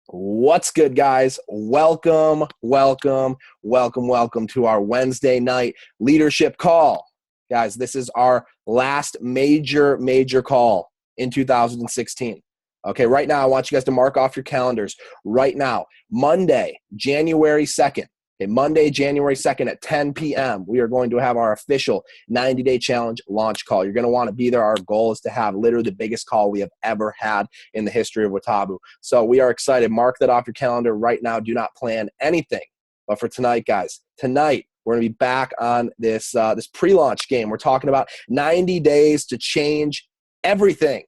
What's good, guys? Welcome to our Wednesday night leadership call. Guys, this is our last major call in 2016. Okay, right now, I want you guys to mark off your calendars right now. Monday, January 2nd. Okay, Monday, January 2nd at 10 p.m., we are going to have our official 90-day challenge launch call. You're going to want to be there. Our goal is to have literally the biggest call we have ever had in the history of Watabu. So we are excited. Mark that off your calendar right now. Do not plan anything. But for tonight, guys, we're going to be back on this pre-launch game. We're talking about 90 days to change everything.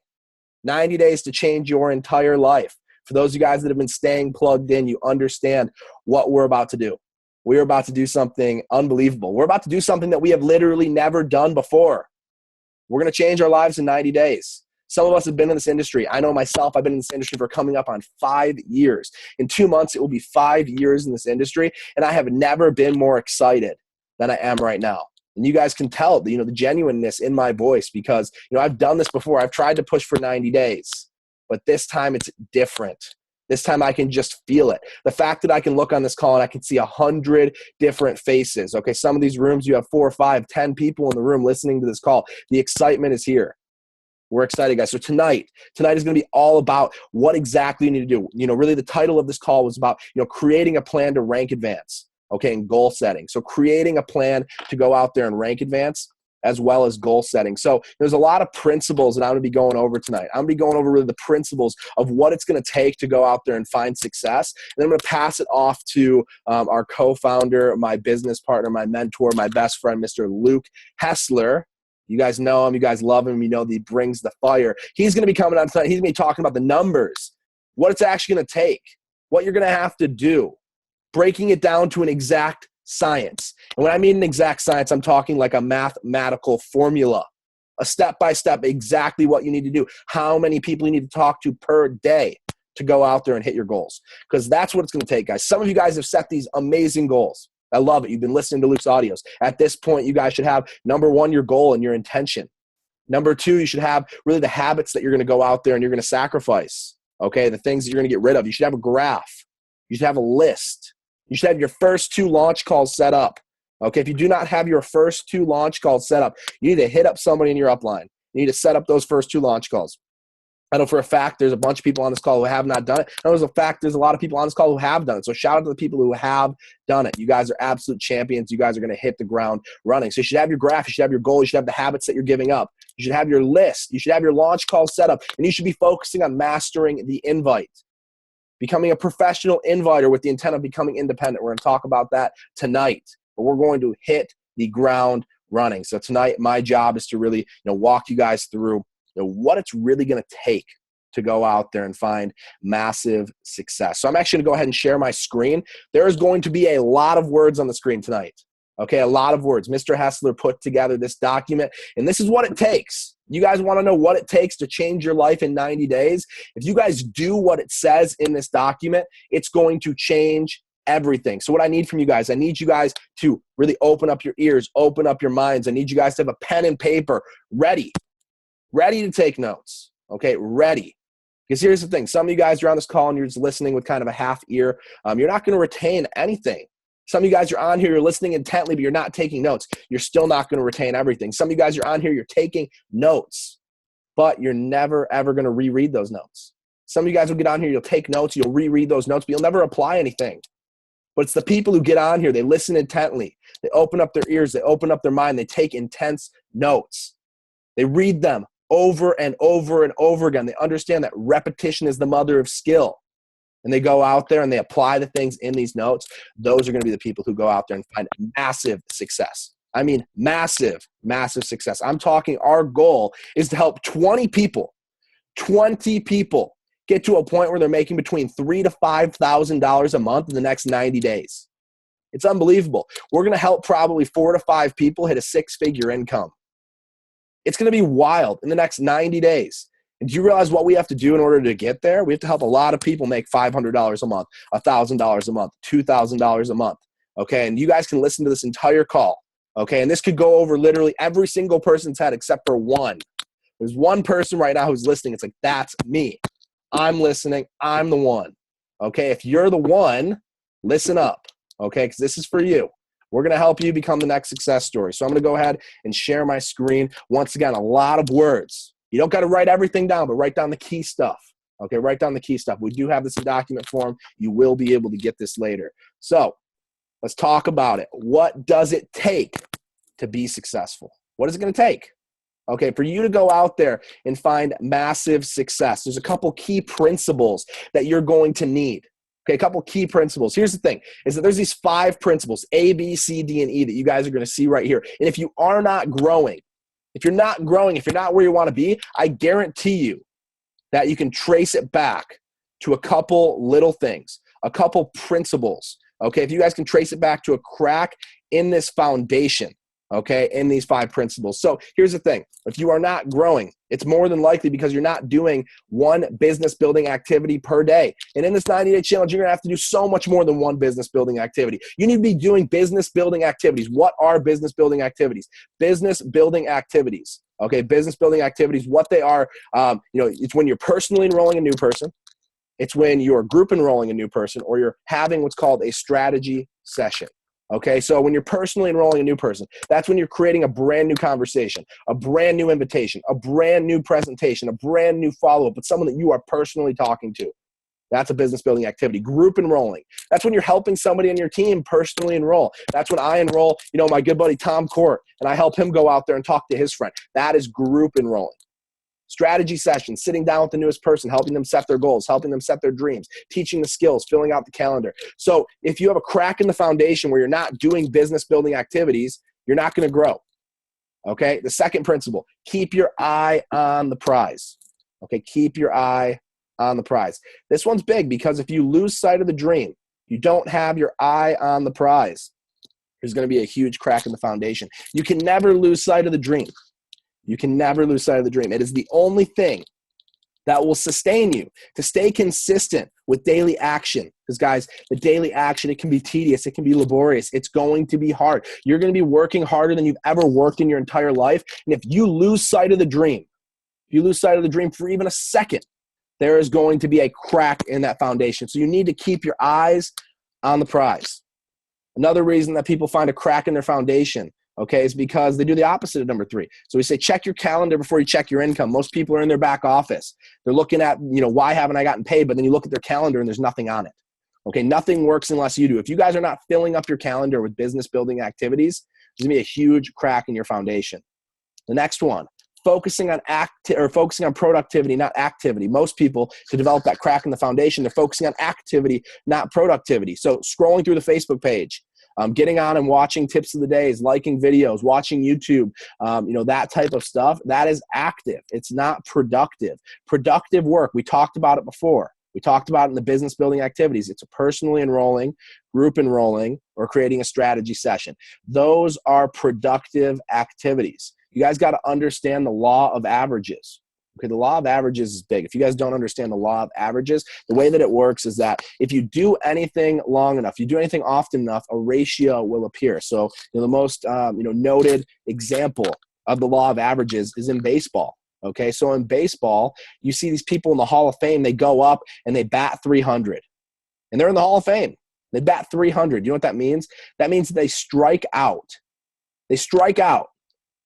90 days to change your entire life. For those of you guys that have been staying plugged in, you understand what we're about to do. We're about to do something unbelievable. We're about to do something that we have literally never done before. We're going to change our lives in 90 days. Some of us have been in this industry. I know myself, I've been in this industry for coming up on 5 years. In 2 months, it will be 5 years in this industry, and I have never been more excited than I am right now. And you guys can tell, the genuineness in my voice because, I've done this before. I've tried to push for 90 days, but this time it's different. This time I can just feel it. The fact that I can look on this call and I can see 100 different faces. Okay, some of these rooms, you have 4 or 5, 10 people in the room listening to this call. The excitement is here. We're excited, guys. So tonight is going to be all about what exactly you need to do. Really the title of this call was about, creating a plan to rank advance, okay, and goal setting. So creating a plan to go out there and rank advance as well as goal setting. So there's a lot of principles that I'm going to be going over tonight. I'm going to be going over really the principles of what it's going to take to go out there and find success. And I'm going to pass it off to our co-founder, my business partner, my mentor, my best friend, Mr. Luke Hessler. You guys know him. You guys love him. You know that he brings the fire. He's going to be coming on tonight. He's going to be talking about the numbers, what it's actually going to take, what you're going to have to do, breaking it down to an exact science. And when I mean an exact science, I'm talking like a mathematical formula, a step-by-step, exactly what you need to do, how many people you need to talk to per day to go out there and hit your goals. Because that's what it's going to take, guys. Some of you guys have set these amazing goals. I love it. You've been listening to Luke's audios. At this point, you guys should have, number one, your goal and your intention. Number two, you should have really the habits that you're going to go out there and you're going to sacrifice, okay, the things that you're going to get rid of. You should have a graph. You should have a list. You should have your first 2 launch calls set up. Okay, if you do not have your first 2 launch calls set up, you need to hit up somebody in your upline. You need to set up those first 2 launch calls. I know for a fact there's a bunch of people on this call who have not done it. I know there's a lot of people on this call who have done it. So shout out to the people who have done it. You guys are absolute champions. You guys are going to hit the ground running. So you should have your graph. You should have your goal. You should have the habits that you're giving up. You should have your list. You should have your launch call set up. And you should be focusing on mastering the invite. Becoming a professional inviter with the intent of becoming independent. We're going to talk about that tonight. But we're going to hit the ground running. So tonight, my job is to really walk you guys through what it's really going to take to go out there and find massive success. So I'm actually going to go ahead and share my screen. There is going to be a lot of words on the screen tonight. Okay, a lot of words. Mr. Hessler put together this document, and this is what it takes. You guys want to know what it takes to change your life in 90 days? If you guys do what it says in this document, it's going to change everything. So what I need from you guys, I need you guys to really open up your ears, open up your minds. I need you guys to have a pen and paper ready to take notes, okay, ready. Because here's the thing. Some of you guys are on this call and you're just listening with kind of a half ear. You're not going to retain anything. Some of you guys are on here, you're listening intently, but you're not taking notes. You're still not going to retain everything. Some of you guys are on here, you're taking notes, but you're never, ever going to reread those notes. Some of you guys will get on here, you'll take notes, you'll reread those notes, but you'll never apply anything. But it's the people who get on here, they listen intently. They open up their ears, they open up their mind, they take intense notes. They read them over and over and over again. They understand that repetition is the mother of skill. And they go out there and they apply the things in these notes. Those are going to be the people who go out there and find massive success. I mean, massive success. I'm talking our goal is to help 20 people get to a point where they're making between $3,000 to $5,000 a month in the next 90 days. It's unbelievable. We're going to help probably 4 to 5 people hit a 6-figure income. It's going to be wild in the next 90 days. And do you realize what we have to do in order to get there? We have to help a lot of people make $500 a month, $1,000 a month, $2,000 a month. Okay, and you guys can listen to this entire call. Okay, and this could go over literally every single person's head except for one. There's one person right now who's listening. It's like, that's me. I'm listening. I'm the one. Okay, if you're the one, listen up, okay, because this is for you. We're going to help you become the next success story. So I'm going to go ahead and share my screen. Once again, a lot of words. You don't got to write everything down, but write down the key stuff. Okay, write down the key stuff. We do have this in document form. You will be able to get this later. So let's talk about it. What does it take to be successful? What is it going to take? Okay, for you to go out there and find massive success, there's a couple key principles that you're going to need. Okay, a couple key principles. Here's the thing, is that there's these 5 principles, A, B, C, D, and E, that you guys are going to see right here. And if you are not growing, if you're not where you want to be, I guarantee you that you can trace it back to a couple little things, a couple principles. Okay, if you guys can trace it back to a crack in this foundation, okay, in these 5 principles. So here's the thing. If you are not growing, it's more than likely because you're not doing one business building activity per day. And in this 90-day challenge, you're going to have to do so much more than one business building activity. You need to be doing business building activities. What are business building activities? Business building activities. Okay, business building activities, what they are, it's when you're personally enrolling a new person. It's when you're group enrolling a new person, or you're having what's called a strategy session. Okay, so when you're personally enrolling a new person, that's when you're creating a brand new conversation, a brand new invitation, a brand new presentation, a brand new follow-up with someone that you are personally talking to. That's a business building activity. Group enrolling, that's when you're helping somebody on your team personally enroll. That's when I enroll, my good buddy Tom Court, and I help him go out there and talk to his friend. That is group enrolling. Strategy sessions, sitting down with the newest person, helping them set their goals, helping them set their dreams, teaching the skills, filling out the calendar. So if you have a crack in the foundation where you're not doing business building activities, you're not going to grow. Okay. The second principle, keep your eye on the prize. Okay. Keep your eye on the prize. This one's big because if you lose sight of the dream, you don't have your eye on the prize, there's going to be a huge crack in the foundation. You can never lose sight of the dream. You can never lose sight of the dream. It is the only thing that will sustain you to stay consistent with daily action. Because guys, the daily action, it can be tedious. It can be laborious. It's going to be hard. You're going to be working harder than you've ever worked in your entire life. And if you lose sight of the dream, if you lose sight of the dream for even a second, there is going to be a crack in that foundation. So you need to keep your eyes on the prize. Another reason that people find a crack in their foundation, okay, is because they do the opposite of number 3. So we say, check your calendar before you check your income. Most people are in their back office. They're looking at, why haven't I gotten paid? But then you look at their calendar and there's nothing on it. Okay, nothing works unless you do. If you guys are not filling up your calendar with business building activities, there's gonna be a huge crack in your foundation. The next one, focusing on productivity, not activity. Most people, to develop that crack in the foundation, they're focusing on activity, not productivity. So scrolling through the Facebook page, getting on and watching tips of the days, liking videos, watching YouTube, that type of stuff, that is active. It's not productive. Productive work, we talked about it before. We talked about it in the business building activities. It's a personally enrolling, group enrolling, or creating a strategy session. Those are productive activities. You guys got to understand the law of averages. Okay, the law of averages is big. If you guys don't understand the law of averages, the way that it works is that if you do anything long enough, you do anything often enough, a ratio will appear. So the most noted example of the law of averages is in baseball. Okay, so in baseball, you see these people in the Hall of Fame, they go up and they bat 300. And they're in the Hall of Fame. They bat 300. You know what that means? That means they strike out. They strike out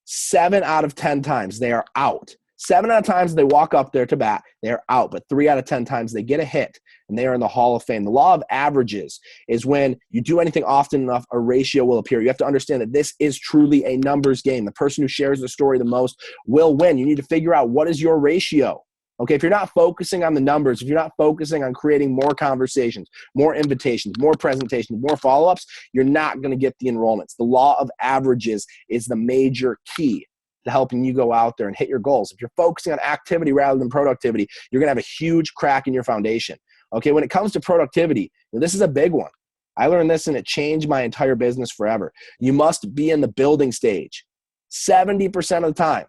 7 out of 10 times. They are out. 7 out of times they walk up there to bat, they're out. But 3 out of 10 times they get a hit, and they are in the Hall of Fame. The law of averages is when you do anything often enough, a ratio will appear. You have to understand that this is truly a numbers game. The person who shares the story the most will win. You need to figure out what is your ratio. Okay, if you're not focusing on the numbers, if you're not focusing on creating more conversations, more invitations, more presentations, more follow-ups, you're not going to get the enrollments. The law of averages is the major key to helping you go out there and hit your goals. If you're focusing on activity rather than productivity, you're going to have a huge crack in your foundation. Okay, when it comes to productivity, this is a big one. I learned this and it changed my entire business forever. You must be in the building stage 70% of the time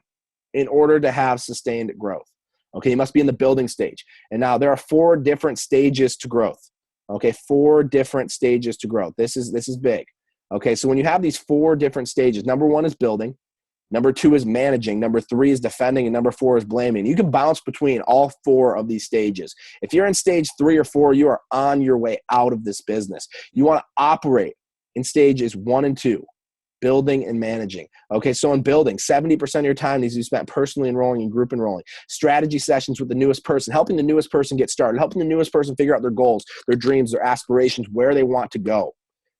in order to have sustained growth. Okay, you must be in the building stage. And now there are 4 different stages to growth. Okay, 4 different stages to growth. This is big. Okay, so when you have these 4 different stages, number 1 is building. Number 2 is managing. Number 3 is defending. And number 4 is blaming. You can bounce between all 4 of these stages. If you're in stage 3 or 4, you are on your way out of this business. You want to operate in stages 1 and 2, building and managing. Okay, so in building, 70% of your time needs to be spent personally enrolling and group enrolling. Strategy sessions with the newest person, helping the newest person get started, helping the newest person figure out their goals, their dreams, their aspirations, where they want to go.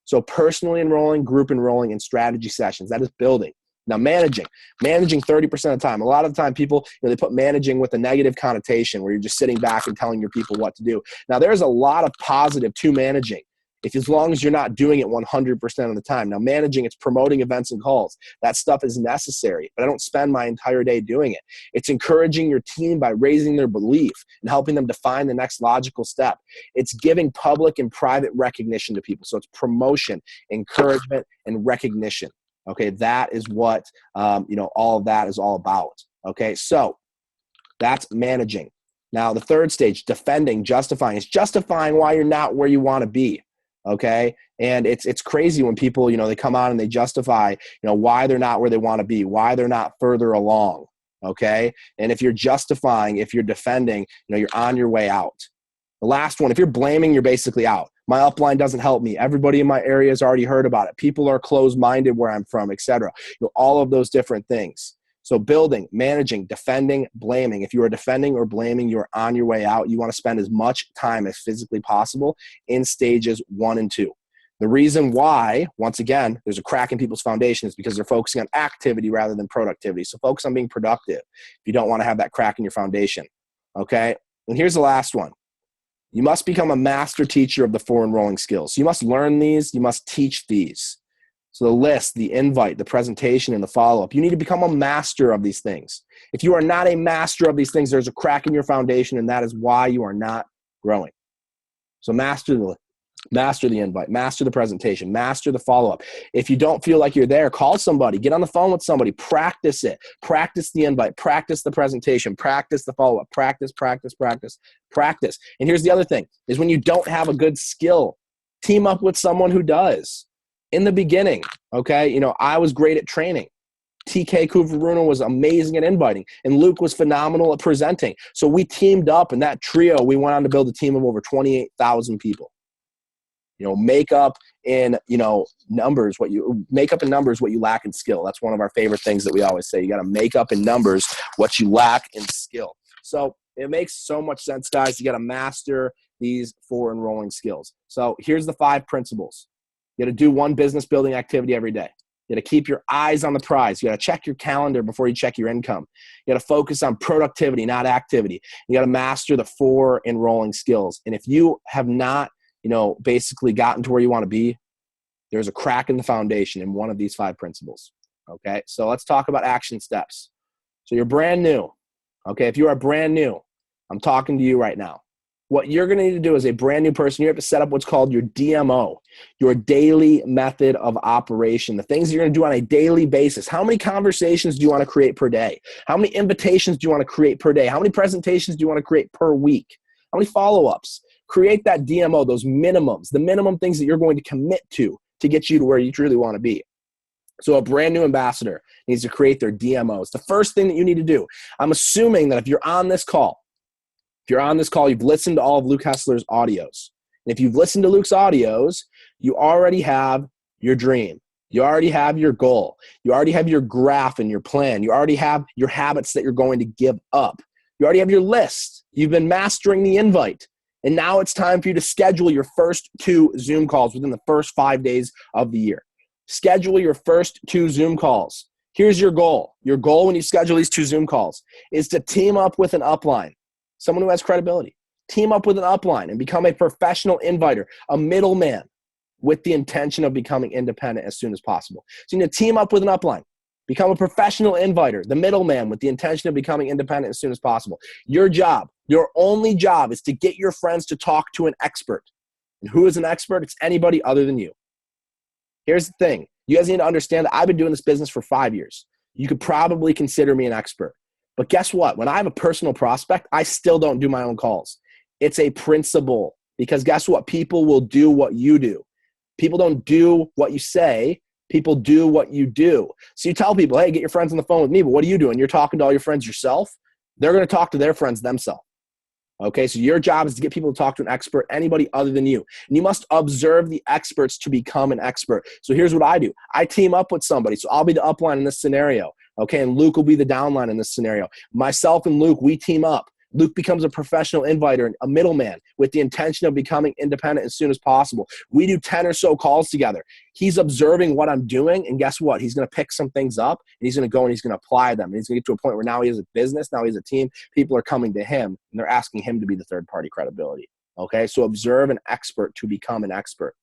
So personally enrolling, group enrolling, and strategy sessions. That is building. Now, managing 30% of the time. A lot of the time people, they put managing with a negative connotation where you're just sitting back and telling your people what to do. Now, there's a lot of positive to managing, as long as you're not doing it 100% of the time. Now, managing, it's promoting events and calls. That stuff is necessary, but I don't spend my entire day doing it. It's encouraging your team by raising their belief and helping them define the next logical step. It's giving public and private recognition to people. So it's promotion, encouragement, and recognition. Okay, that is what all of that is all about. Okay, so that's managing. Now, the third stage, defending, justifying, is justifying why you're not where you want to be. Okay, and it's crazy when people they come on and they justify why they're not where they want to be, why they're not further along. Okay, and if you're justifying, if you're defending, you're on your way out. The last one, if you're blaming, you're basically out. My upline doesn't help me. Everybody in my area has already heard about it. People are closed-minded where I'm from, etc. All of those different things. So building, managing, defending, blaming. If you are defending or blaming, you're on your way out. You want to spend as much time as physically possible in stages 1 and 2. The reason why, once again, there's a crack in people's foundation is because they're focusing on activity rather than productivity. So focus on being productive if you don't want to have that crack in your foundation. Okay? And here's the last one. You must become a master teacher of the 4 enrolling skills. You must learn these. You must teach these. So the list, the invite, the presentation, and the follow-up. You need to become a master of these things. If you are not a master of these things, there's a crack in your foundation, and that is why you are not growing. So master the invite, master the presentation, master the follow-up. If you don't feel like you're there, call somebody, get on the phone with somebody, practice it. Practice the invite, practice the presentation, practice the follow-up, practice. And here's the other thing, is when you don't have a good skill, team up with someone who does. In the beginning, okay, I was great at training. TK Kuvaruna was amazing at inviting, and Luke was phenomenal at presenting. So we teamed up, and that trio, we went on to build a team of over 28,000 people. Make up in numbers what you lack in skill. That's one of our favorite things that we always say. You got to make up in numbers what you lack in skill. So it makes so much sense, guys. You got to master these 4 enrolling skills. So here's the 5 principles. You got to do 1 business building activity every day. You got to keep your eyes on the prize. You got to check your calendar before you check your income. You got to focus on productivity, not activity. You got to master the 4 enrolling skills. And if you have not basically gotten to where you want to be, there's a crack in the foundation in one of these 5 principles. Okay, so let's talk about action steps. So you're brand new. Okay, if you are brand new, I'm talking to you right now. What you're going to need to do as a brand new person, you have to set up what's called your DMO, your daily method of operation, the things you're going to do on a daily basis. How many conversations do you want to create per day? How many invitations do you want to create per day? How many presentations do you want to create per week? How many follow-ups? Create that DMO, those minimums, the minimum things that you're going to commit to get you to where you truly want to be. So a brand new ambassador needs to create their DMOs. The first thing that you need to do, I'm assuming that if you're on this call, you've listened to all of Luke Hessler's audios. And if you've listened to Luke's audios, you already have your dream. You already have your goal. You already have your graph and your plan. You already have your habits that you're going to give up. You already have your list. You've been mastering the invite. And now it's time for you to schedule your first 2 Zoom calls within the first 5 days of the year. Schedule your first 2 Zoom calls. Here's your goal. Your goal when you schedule these 2 Zoom calls is to team up with an upline, someone who has credibility. Team up with an upline and become a professional inviter, a middleman with the intention of becoming independent as soon as possible. So you need to team up with an upline. Become a professional inviter, the middleman with the intention of becoming independent as soon as possible. Your job, your only job is to get your friends to talk to an expert. And who is an expert? It's anybody other than you. Here's the thing. You guys need to understand that I've been doing this business for 5 years. You could probably consider me an expert. But guess what? When I have a personal prospect, I still don't do my own calls. It's a principle because guess what? People will do what you do. People don't do what you say. People do what you do. So you tell people, hey, get your friends on the phone with me, but what are you doing? You're talking to all your friends yourself. They're going to talk to their friends themselves. Okay, so your job is to get people to talk to an expert, anybody other than you. And you must observe the experts to become an expert. So here's what I do. I team up with somebody. So I'll be the upline in this scenario. Okay, and Luke will be the downline in this scenario. Myself and Luke, we team up. Luke becomes a professional inviter, a middleman with the intention of becoming independent as soon as possible. We do 10 or so calls together. He's observing what I'm doing, and guess what? He's going to pick some things up, and he's going to go and he's going to apply them. And he's going to get to a point where now he has a business, now he has a team. People are coming to him, and they're asking him to be the third-party credibility. Okay, so observe an expert to become an expert.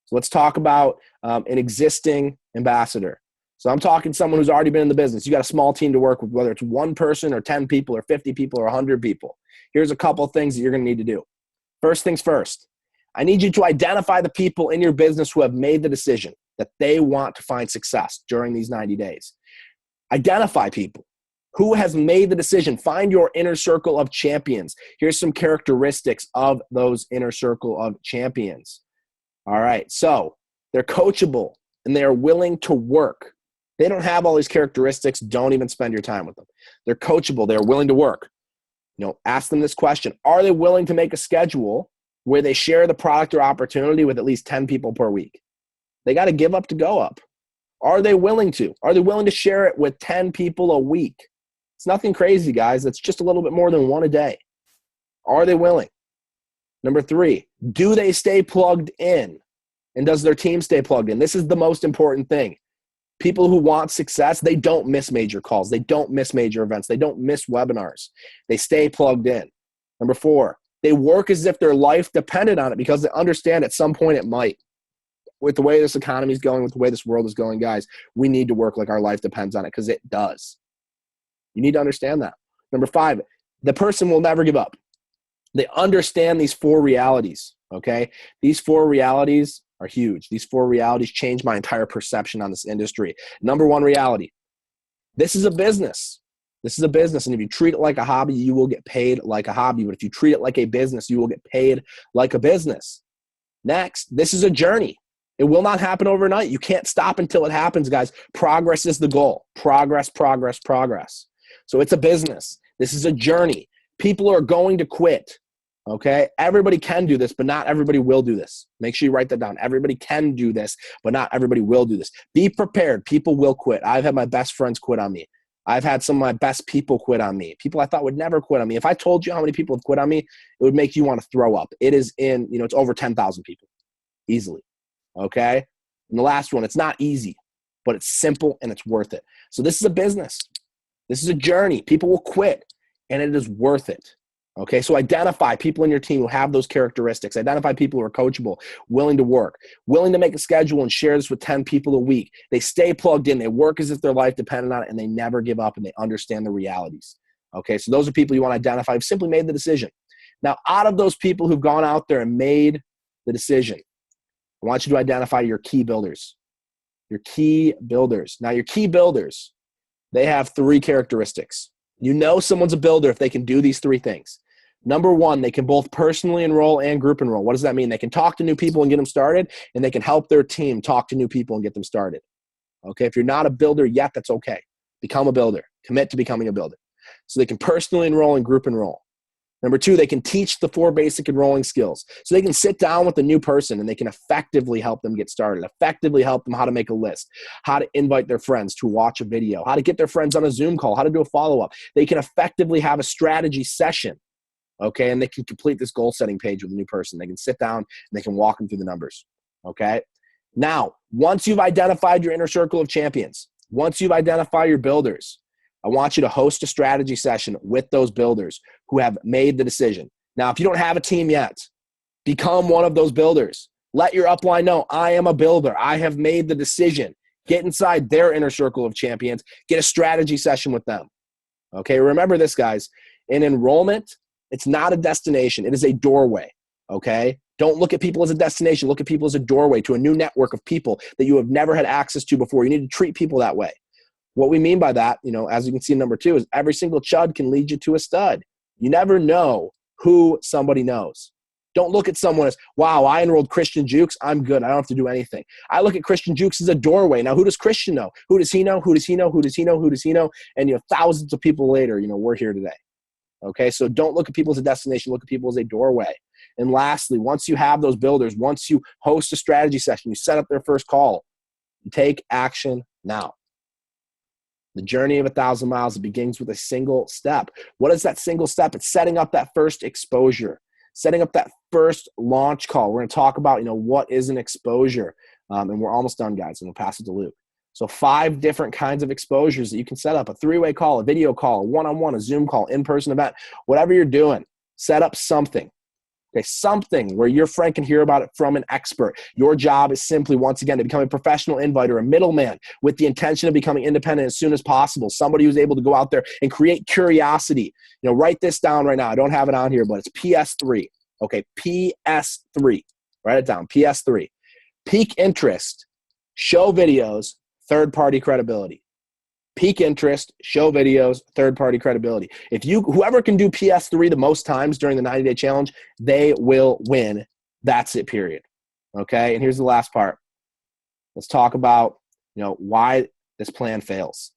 So let's talk about an existing ambassador. So I'm talking someone who's already been in the business. You got a small team to work with, whether it's one person or 10 people or 50 people or 100 people. Here's a couple of things that you're going to need to do. First things first, I need you to identify the people in your business who have made the decision that they want to find success during these 90 days. Identify people. Who has made the decision? Find your inner circle of champions. Here's some characteristics of those inner circle of champions. All right, so they're coachable and they are willing to work. They don't have all these characteristics. Don't even spend your time with them. They're coachable. They're willing to work. Ask them this question. Are they willing to make a schedule where they share the product or opportunity with at least 10 people per week? They got to give up to go up. Are they willing to? Are they willing to share it with 10 people a week? It's nothing crazy, guys. It's just a little bit more than one a day. Are they willing? Number 3, do they stay plugged in? And does their team stay plugged in? This is the most important thing. People who want success, they don't miss major calls. They don't miss major events. They don't miss webinars. They stay plugged in. Number 4, they work as if their life depended on it because they understand at some point it might. With the way this economy is going, with the way this world is going, guys, we need to work like our life depends on it because it does. You need to understand that. Number 5, the person will never give up. They understand these 4 realities, okay? These 4 realities are huge. These 4 realities change my entire perception on this industry. Number 1 reality, this is a business. This is a business, and if you treat it like a hobby, you will get paid like a hobby. But if you treat it like a business, you will get paid like a business. Next, this is a journey. It will not happen overnight. You can't stop until it happens, guys. Progress is the goal. Progress, progress, progress. So it's a business. This is a journey. People are going to quit. Okay, everybody can do this, but not everybody will do this. Make sure you write that down. Everybody can do this, but not everybody will do this. Be prepared. People will quit. I've had my best friends quit on me. I've had some of my best people quit on me. People I thought would never quit on me. If I told you how many people have quit on me, it would make you want to throw up. It is it's over 10,000 people easily. Okay, and the last one, it's not easy, but it's simple and it's worth it. So this is a business. This is a journey. People will quit, and it is worth it. Okay, so identify people in your team who have those characteristics. Identify people who are coachable, willing to work, willing to make a schedule and share this with 10 people a week. They stay plugged in. They work as if their life depended on it, and they never give up, and they understand the realities. Okay, so those are people you want to identify who've simply made the decision. Now, out of those people who've gone out there and made the decision, I want you to identify your key builders. Your key builders. Now, your key builders, they have 3 characteristics. You know someone's a builder if they can do these 3 things. Number 1, they can both personally enroll and group enroll. What does that mean? They can talk to new people and get them started, and they can help their team talk to new people and get them started. Okay, if you're not a builder yet, that's okay. Become a builder. Commit to becoming a builder. So they can personally enroll and group enroll. Number 2, they can teach the 4 basic enrolling skills. So they can sit down with a new person and they can effectively help them get started, effectively help them how to make a list, how to invite their friends to watch a video, how to get their friends on a Zoom call, how to do a follow-up. They can effectively have a strategy session, okay, and they can complete this goal-setting page with a new person. They can sit down and they can walk them through the numbers, okay? Now, once you've identified your inner circle of champions, once you've identified your builders, I want you to host a strategy session with those builders who have made the decision. Now, if you don't have a team yet, become one of those builders. Let your upline know, I am a builder. I have made the decision. Get inside their inner circle of champions. Get a strategy session with them. Okay, remember this, guys. In enrollment, it's not a destination. It is a doorway, okay? Don't look at people as a destination. Look at people as a doorway to a new network of people that you have never had access to before. You need to treat people that way. What we mean by that, as you can see in number 2, is every single chud can lead you to a stud. You never know who somebody knows. Don't look at someone as, wow, I enrolled Christian Jukes. I'm good. I don't have to do anything. I look at Christian Jukes as a doorway. Now, who does Christian know? Who does he know? Who does he know? Who does he know? Who does he know? And, thousands of people later, we're here today. Okay, so don't look at people as a destination. Look at people as a doorway. And lastly, once you have those builders, once you host a strategy session, you set up their first call, you take action now. The journey of 1,000 miles, it begins with a single step. What is that single step? It's setting up that first exposure, setting up that first launch call. We're going to talk about, what is an exposure. And we're almost done, guys, and we'll pass it to Luke. So 5 different kinds of exposures that you can set up: a 3-way call, a video call, a one-on-one, a Zoom call, in-person event, whatever you're doing, set up something. Okay, something where your friend can hear about it from an expert. Your job is simply, once again, to become a professional inviter, a middleman with the intention of becoming independent as soon as possible. Somebody who's able to go out there and create curiosity. Write this down right now. I don't have it on here, but it's PS3. Okay, PS3. Write it down, PS3. Peak interest, show videos, third-party credibility. Peak interest, show videos, third-party credibility. Whoever can do PS3 the most times during the 90-day challenge, they will win. That's it, period. Okay, and here's the last part. Let's talk about, why this plan fails.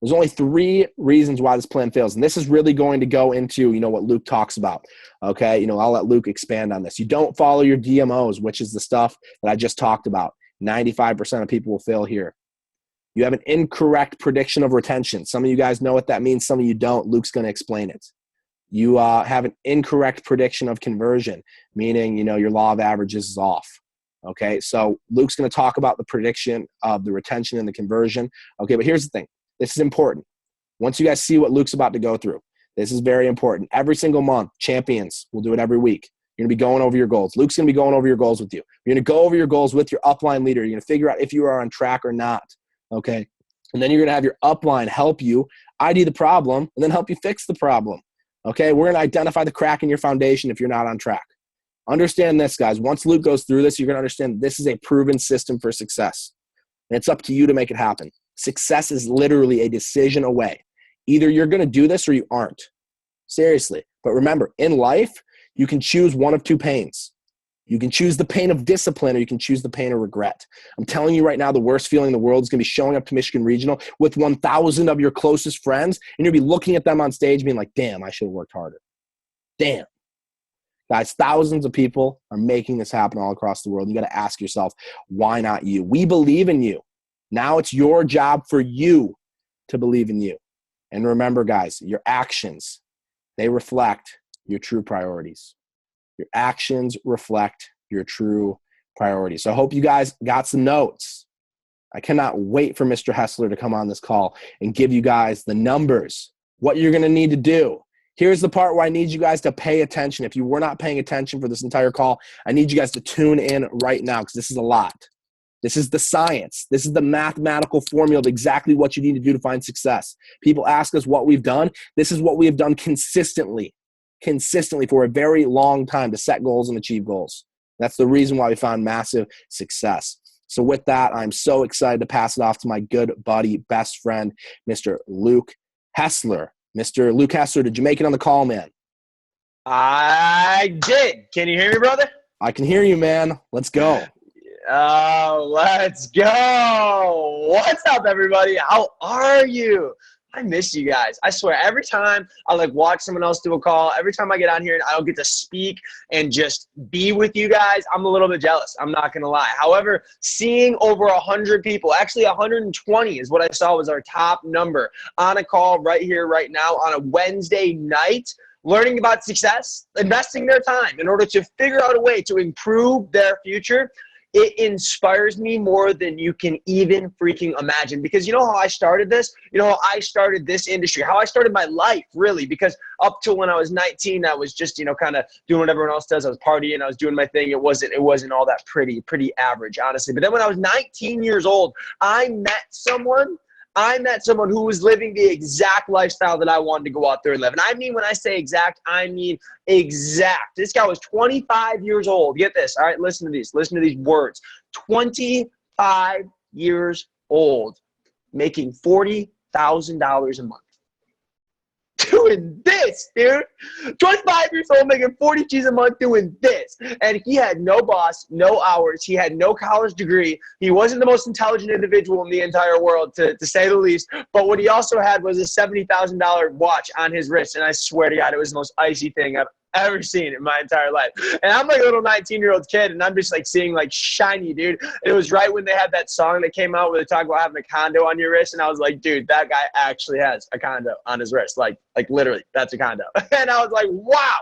There's only 3 reasons why this plan fails, and this is really going to go into, what Luke talks about. Okay, I'll let Luke expand on this. You don't follow your DMOs, which is the stuff that I just talked about. 95% of people will fail here. You have an incorrect prediction of retention. Some of you guys know what that means. Some of you don't. Luke's going to explain it. You have an incorrect prediction of conversion, meaning, your law of averages is off. Okay, so Luke's going to talk about the prediction of the retention and the conversion. Okay, but here's the thing. This is important. Once you guys see what Luke's about to go through, this is very important. Every single month, champions, we'll do it every week. You're going to be going over your goals. Luke's going to be going over your goals with you. You're going to go over your goals with your upline leader. You're going to figure out if you are on track or not. Okay. And then you're going to have your upline help you ID the problem and then help you fix the problem. Okay. We're going to identify the crack in your foundation if you're not on track. Understand this, guys. Once Luke goes through this, you're going to understand this is a proven system for success. And it's up to you to make it happen. Success is literally a decision away. Either you're going to do this or you aren't. Seriously. But remember, in life, you can choose one of 2 pains. You can choose the pain of discipline or you can choose the pain of regret. I'm telling you right now, the worst feeling in the world is going to be showing up to Michigan Regional with 1,000 of your closest friends, and you'll be looking at them on stage being like, damn, I should have worked harder. Damn. Guys, thousands of people are making this happen all across the world. You got to ask yourself, why not you? We believe in you. Now it's your job for you to believe in you. And remember, guys, your actions, they reflect your true priorities. Your actions reflect your true priorities. So I hope you guys got some notes. I cannot wait for Mr. Hessler to come on this call and give you guys the numbers, what you're going to need to do. Here's the part where I need you guys to pay attention. If you were not paying attention for this entire call, I need you guys to tune in right now because this is a lot. This is the science. This is the mathematical formula of exactly what you need to do to find success. People ask us what we've done. This is what we have done consistently for a very long time to set goals and achieve goals. That's the reason why we found massive success. So with that, I'm so excited to pass it off to my good buddy, best friend, Mr. Luke Hessler. Mr. Luke Hessler, did you make it on the call, man? I did. Can you hear me, brother? I can hear you, man. Let's go. Oh, let's go. What's up, everybody? How are you? I miss you guys. I swear, every time I watch someone else do a call, every time I get on here and I don't get to speak and just be with you guys, I'm a little bit jealous. I'm not going to lie. However, seeing over 100 people, actually 120 is what I saw was our top number on a call right here, right now on a Wednesday night, learning about success, investing their time in order to figure out a way to improve their future. It inspires me more than you can even freaking imagine. Because you know how I started this? You know how I started this industry? How I started my life, really? Because up till when I was 19, I was just, kind of doing what everyone else does. I was partying. I was doing my thing. It wasn't all that pretty average, honestly. But then when I was 19 years old, I met someone who was living the exact lifestyle that I wanted to go out there and live. And I mean, when I say exact, I mean exact. This guy was 25 years old. Get this. All right, listen to these. Listen to these words. 25 years old, making $40,000 a month. doing this, dude. 25 years old, making 40 G's a month doing this. And he had no boss, no hours. He had no college degree. He wasn't the most intelligent individual in the entire world, to say the least. But what he also had was a $70,000 watch on his wrist. And I swear to God, it was the most icy thing I've ever seen in my entire life. And I'm like a little 19-year-old kid, and I'm just like seeing like shiny, dude. It was right when they had that song that came out where they talk about having a condo on your wrist, and I was like, dude, that guy actually has a condo on his wrist. Like literally, that's a condo. And I was like, wow,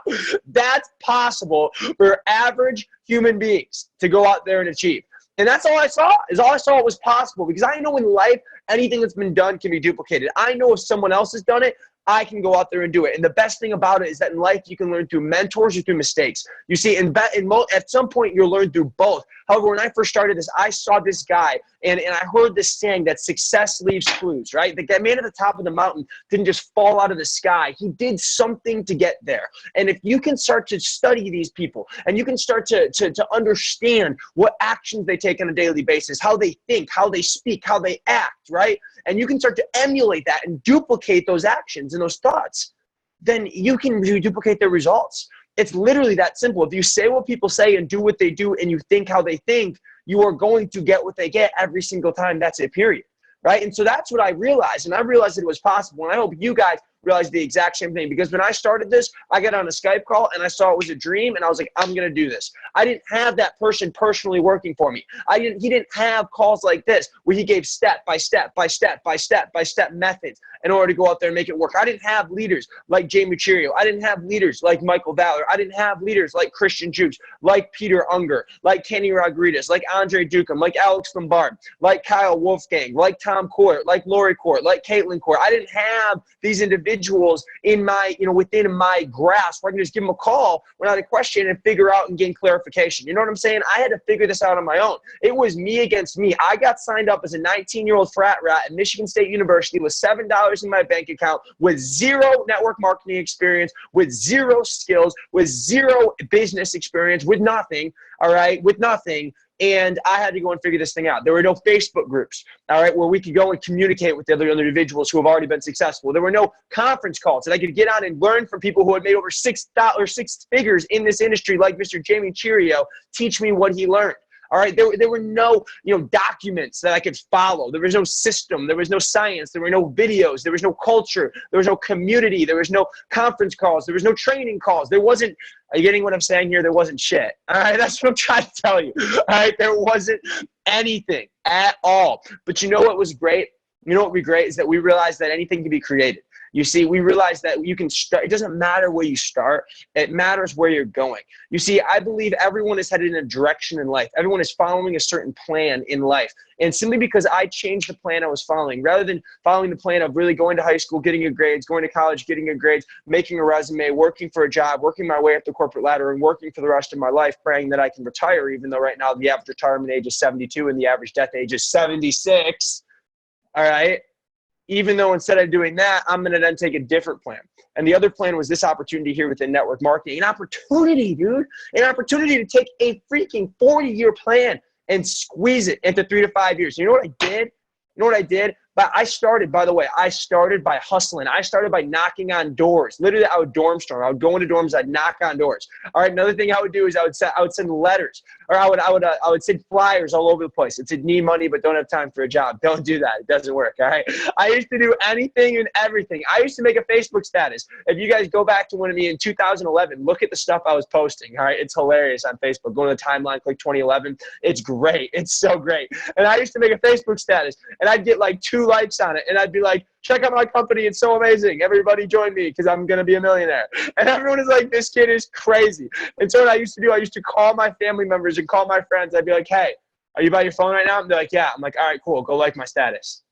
that's possible for average human beings to go out there and achieve. And that's all I saw, it was possible, because I know in life, anything that's been done can be duplicated. I know if someone else has done it, I can go out there and do it. And the best thing about it is that in life, you can learn through mentors or through mistakes. You see, at some point, you'll learn through both. However, when I first started this, I saw this guy, and I heard this saying that success leaves clues, right? The man at the top of the mountain didn't just fall out of the sky. He did something to get there. And if you can start to study these people, and you can start to understand what actions they take on a daily basis, how they think, how they speak, how they act, right? And you can start to emulate that and duplicate those actions and those thoughts, then you can duplicate their results. It's literally that simple. If you say what people say and do what they do, and you think how they think, you are going to get what they get every single time. That's it, period. Right? And so that's what I realized. And I realized that it was possible. And I hope you guys realize the exact same thing, because when I started this, I got on a Skype call and I saw it was a dream, and I was like, I'm going to do this. I didn't have that person personally working for me. He didn't have calls like this where he gave step by step by step by step by step methods in order to go out there and make it work. I didn't have leaders like Jamie Cheerio. I didn't have leaders like Michael Valor. I didn't have leaders like Christian Jukes, like Peter Unger, like Kenny Rodriguez, like Andre Duckham, like Alex Lombard, like Kyle Wolfgang, like Tom Court, like Lori Court, like Caitlin Court. I didn't have these individuals in my, within my grasp where I can just give them a call without a question and figure out and gain clarification. You know what I'm saying? I had to figure this out on my own. It was me against me. I got signed up as a 19-year-old frat rat at Michigan State University with $7 in my bank account, with zero network marketing experience, with zero skills, with zero business experience, with nothing, all right, with nothing. And I had to go and figure this thing out. There were no Facebook groups, all right, where we could go and communicate with the other individuals who have already been successful. There were no conference calls that I could get on and learn from people who had made over six figures in this industry, like Mr. Jamie Cheerio, teach me what he learned. All right, there were no documents that I could follow. There was no system. There was no science. There were no videos. There was no culture. There was no community. There was no conference calls. There was no training calls. There wasn't. Are you getting what I'm saying here? There wasn't shit. All right, that's what I'm trying to tell you. All right, there wasn't anything at all. But you know what was great? You know what would be great is that we realized that anything can be created. You see, we realized that you can start. It doesn't matter where you start. It matters where you're going. You see, I believe everyone is headed in a direction in life. Everyone is following a certain plan in life. And simply because I changed the plan I was following, rather than following the plan of really going to high school, getting good grades, going to college, getting good grades, making a resume, working for a job, working my way up the corporate ladder, and working for the rest of my life, praying that I can retire, even though right now the average retirement age is 72 and the average death age is 76. All right. Even though instead of doing that, I'm going to then take a different plan. And the other plan was this opportunity here within network marketing. An opportunity, dude. An opportunity to take a freaking 40-year plan and squeeze it into 3 to 5 years. You know what I did? You know what I did? But I started by hustling. I started by knocking on doors. Literally, I would dorm storm. I would go into dorms. I'd knock on doors. All right. Another thing I would do is I would send letters, or I would send flyers all over the place. It said need money but don't have time for a job. Don't do that. It doesn't work. All right. I used to do anything and everything. I used to make a Facebook status. If you guys go back to one of me in 2011, look at the stuff I was posting. All right. It's hilarious on Facebook. Go to the timeline, click 2011. It's great. It's so great. And I used to make a Facebook status, and I'd get like 2 likes on it, and I'd be like, check out my company, it's so amazing, everybody join me because I'm gonna be a millionaire. And everyone is like, this kid is crazy. And so what I used to do, I used to call my family members and call my friends. I'd be like, hey, are you by your phone right now? And they're like, yeah. I'm like, all right, cool, go like my status.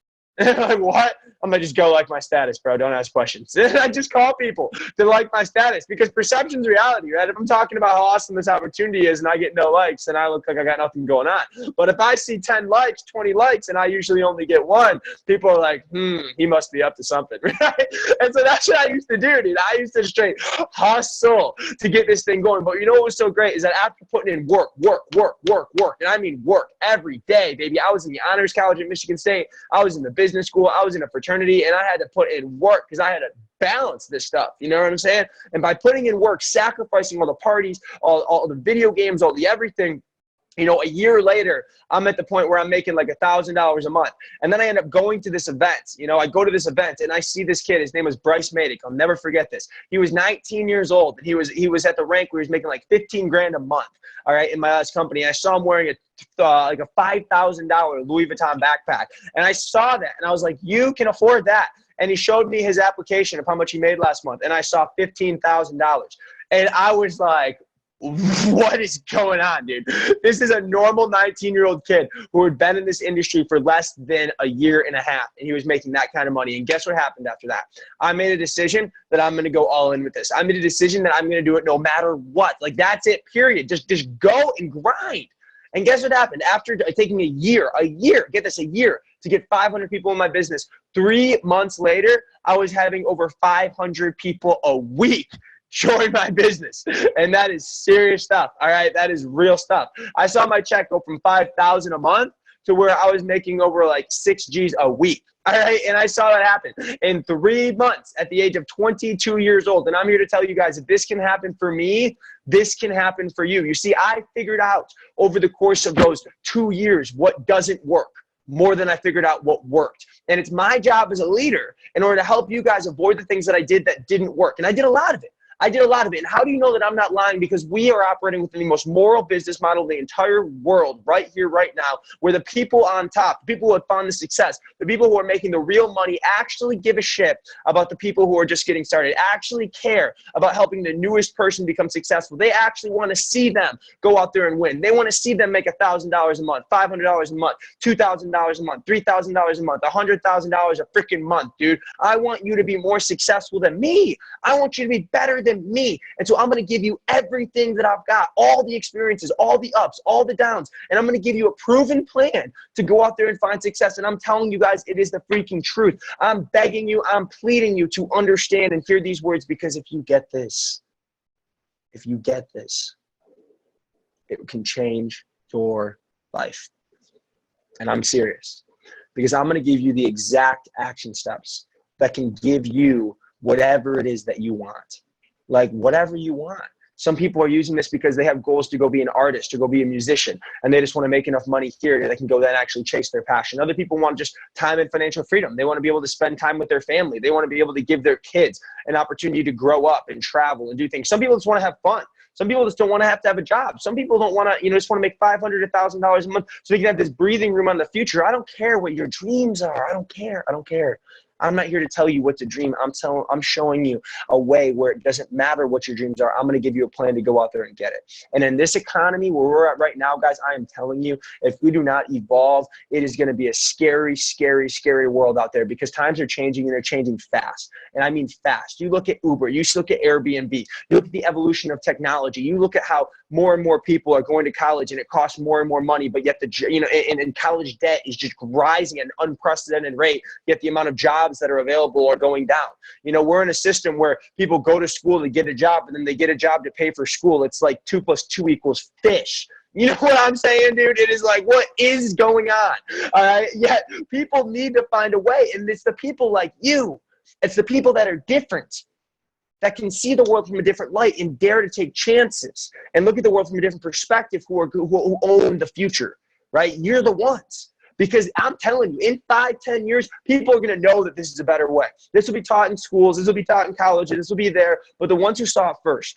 And they're like, what? I'm like, just go like my status, bro. Don't ask questions. I just call people to like my status, because perception's reality, right? If I'm talking about how awesome this opportunity is and I get no likes, then I look like I got nothing going on. But if I see 10 likes, 20 likes, and I usually only get 1, people are like, he must be up to something, right? And so that's what I used to do, dude. I used to straight hustle to get this thing going. But you know what was so great is that after putting in work, and I mean work every day, baby. I was in the honors college at Michigan State. I was in the business school. I was in a fraternity, and I had to put in work because I had to balance this stuff. You know what I'm saying? And by putting in work, sacrificing all the parties, all the video games, all the everything, you know, a year later, I'm at the point where I'm making like $1,000 a month. And then I end up going to this event. You know, I go to this event and I see this kid. His name was Bryce Madick. I'll never forget this. He was 19 years old, and he was at the rank where he was making like 15 grand a month, all right, in my last company. I saw him wearing like a $5,000 Louis Vuitton backpack. And I saw that, and I was like, you can afford that. And he showed me his application of how much he made last month, and I saw $15,000. And I was like, what is going on, dude? This is a normal 19-year-old kid who had been in this industry for less than a year and a half, and he was making that kind of money. And guess what happened after that? I made a decision that I'm going to go all in with this. I made a decision that I'm going to do it no matter what. Like, that's it, period. Just go and grind. And guess what happened? After taking a year, get this, a year to get 500 people in my business, 3 months later, I was having over 500 people a week join my business. And that is serious stuff. All right. That is real stuff. I saw my check go from 5,000 a month to where I was making over like 6 G's a week. All right. And I saw that happen in 3 months at the age of 22 years old. And I'm here to tell you guys, if this can happen for me, this can happen for you. You see, I figured out over the course of those 2 years what doesn't work more than I figured out what worked. And it's my job as a leader in order to help you guys avoid the things that I did that didn't work. And I did a lot of it. And how do you know that I'm not lying? Because we are operating within the most moral business model in the entire world right here, right now, where the people on top, the people who have found the success, the people who are making the real money actually give a shit about the people who are just getting started, actually care about helping the newest person become successful. They actually want to see them go out there and win. They want to see them make $1,000 a month, $500 a month, $2,000 a month, $3,000 a month, $100,000 a freaking month, dude. I want you to be more successful than me. I want you to be better than me. And so I'm going to give you everything that I've got, all the experiences, all the ups, all the downs. And I'm going to give you a proven plan to go out there and find success. And I'm telling you guys, it is the freaking truth. I'm begging you, I'm pleading you to understand and hear these words, because if you get this, it can change your life. And I'm serious, because I'm going to give you the exact action steps that can give you whatever it is that you want. Like, whatever you want. Some people are using this because they have goals to go be an artist, to go be a musician, and they just want to make enough money here that they can go then actually chase their passion. Other people want just time and financial freedom. They want to be able to spend time with their family. They want to be able to give their kids an opportunity to grow up and travel and do things. Some people just want to have fun. Some people just don't want to have a job. Some people don't want to, just want to make $500, $1,000 a month so they can have this breathing room on the future. I don't care what your dreams are. I don't care. I'm not here to tell you what to dream. I'm showing you a way where it doesn't matter what your dreams are. I'm going to give you a plan to go out there and get it. And in this economy where we're at right now, guys, I am telling you, if we do not evolve, it is going to be a scary, scary, scary world out there, because times are changing, and they're changing fast. And I mean fast. You look at Uber, you look at Airbnb, you look at the evolution of technology, you look at how more and more people are going to college and it costs more and more money, but yet and college debt is just rising at an unprecedented rate, yet the amount of jobs that are available are going down. We're in a system where people go to school to get a job, and then they get a job to pay for school. It's like 2 + 2 = fish. You know what I'm saying, dude? It is like, what is going on? All right. Yet people need to find a way. And it's the people like you. It's the people that are different, that can see the world from a different light and dare to take chances and look at the world from a different perspective, who own the future, right? You're the ones. Because I'm telling you, in 5, 10 years, people are going to know that this is a better way. This will be taught in schools. This will be taught in colleges. This will be there. But the ones who saw it first,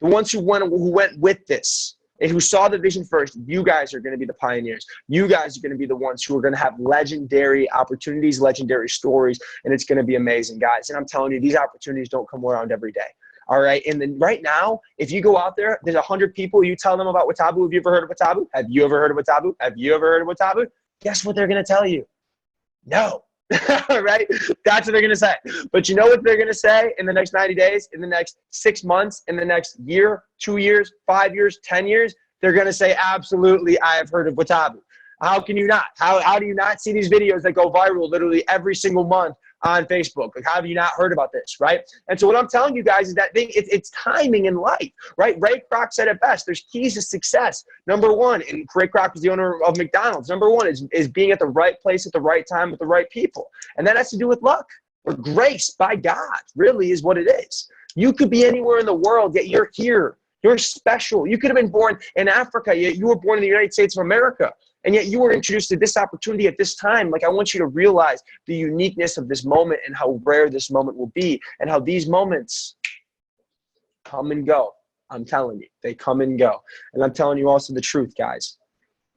the ones who went with this, and who saw the vision first, you guys are going to be the pioneers. You guys are going to be the ones who are going to have legendary opportunities, legendary stories, and it's going to be amazing, guys. And I'm telling you, these opportunities don't come around every day. All right. And then right now, if you go out there, there's 100 people, you tell them about Watabu. Have you ever heard of Watabu? Have you ever heard of Watabu? Have you ever heard of Watabu? Guess what they're going to tell you? No. Right? That's what they're going to say. But you know what they're going to say in the next 90 days, in the next 6 months, in the next year, 2 years, 5 years, 10 years? They're going to say, absolutely, I have heard of Watabu. How can you not? How do you not see these videos that go viral literally every single month on Facebook? Like, how have you not heard about this, right? And so what I'm telling you guys is that it's timing in life, right? Ray Kroc said it best. There's keys to success. Number one, and Ray Kroc was the owner of McDonald's. Number one is being at the right place at the right time with the right people. And that has to do with luck. We're graced by God, really is what it is. You could be anywhere in the world, yet you're here. You're special. You could have been born in Africa, yet you were born in the United States of America. And yet you were introduced to this opportunity at this time. Like, I want you to realize the uniqueness of this moment and how rare this moment will be and how these moments come and go. I'm telling you, they come and go. And I'm telling you also the truth, guys,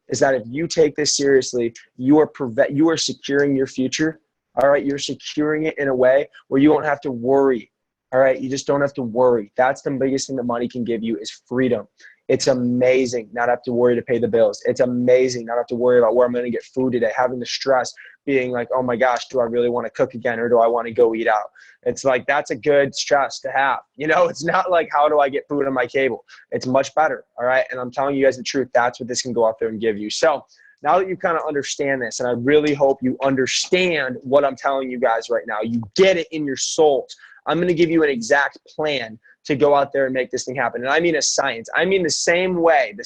is that if you take this seriously, you are securing your future. All right, you're securing it in a way where you don't have to worry. All right, you just don't have to worry. That's the biggest thing that money can give you is freedom. It's amazing not have to worry to pay the bills. It's amazing not have to worry about where I'm going to get food today, having the stress, being like, oh my gosh, do I really want to cook again or do I want to go eat out? It's like, that's a good stress to have. You know, it's not like, how do I get food on my table? It's much better, all right? And I'm telling you guys the truth. That's what this can go out there and give you. So now that you kind of understand this, and I really hope you understand what I'm telling you guys right now, you get it in your souls. I'm going to give you an exact plan to go out there and make this thing happen. And I mean a science. I mean the same way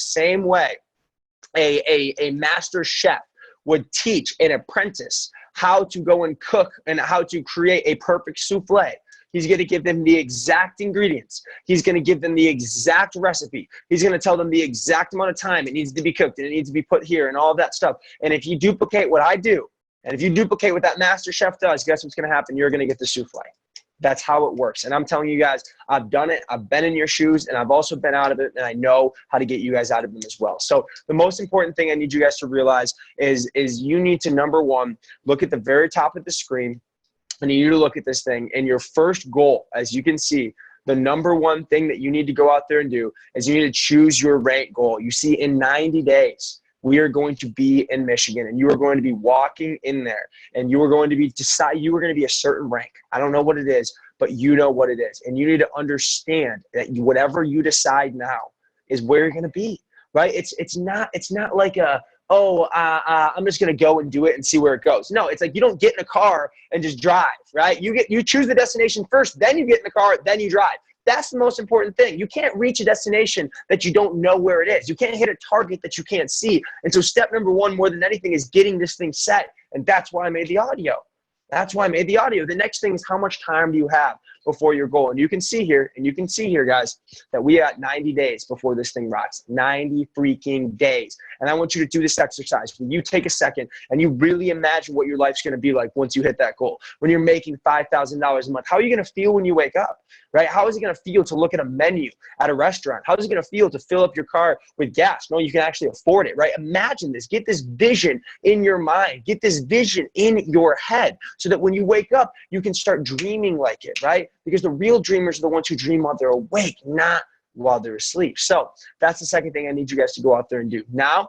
a master chef would teach an apprentice how to go and cook and how to create a perfect souffle. He's going to give them the exact ingredients. He's going to give them the exact recipe. He's going to tell them the exact amount of time it needs to be cooked and it needs to be put here and all of that stuff. And if you duplicate what I do, and if you duplicate what that master chef does, guess what's going to happen? You're going to get the souffle. That's how it works. And I'm telling you guys, I've done it. I've been in your shoes, and I've also been out of it, and I know how to get you guys out of them as well. So the most important thing I need you guys to realize is you need to, number one, look at the very top of the screen, and you need to look at this thing. And your first goal, as you can see, the number one thing that you need to go out there and do is you need to choose your rank goal. You see, in 90 days, we are going to be in Michigan, and you are going to be walking in there, and you are going to be you are going to be a certain rank. I don't know what it is, but you know what it is. And you need to understand that whatever you decide now is where you're going to be, right? It's not like I'm just going to go and do it and see where it goes. No, it's like you don't get in a car and just drive, right? You choose the destination first, then you get in the car, then you drive. That's the most important thing. You can't reach a destination that you don't know where it is. You can't hit a target that you can't see. And so step number one, more than anything, is getting this thing set. And that's why I made the audio. That's why I made the audio. The next thing is, how much time do you have before your goal? And you can see here, guys, that we got 90 days before this thing rocks. 90 freaking days. And I want you to do this exercise. When you take a second and you really imagine what your life's going to be like once you hit that goal. When you're making $5,000 a month, how are you going to feel when you wake up, right? How is it going to feel to look at a menu at a restaurant? How is it going to feel to fill up your car with gas? No, you can actually afford it, right? Imagine this. Get this vision in your mind. Get this vision in your head, so that when you wake up, you can start dreaming like it, right? Because the real dreamers are the ones who dream while they're awake, not while they're asleep. So that's the second thing I need you guys to go out there and do. Now,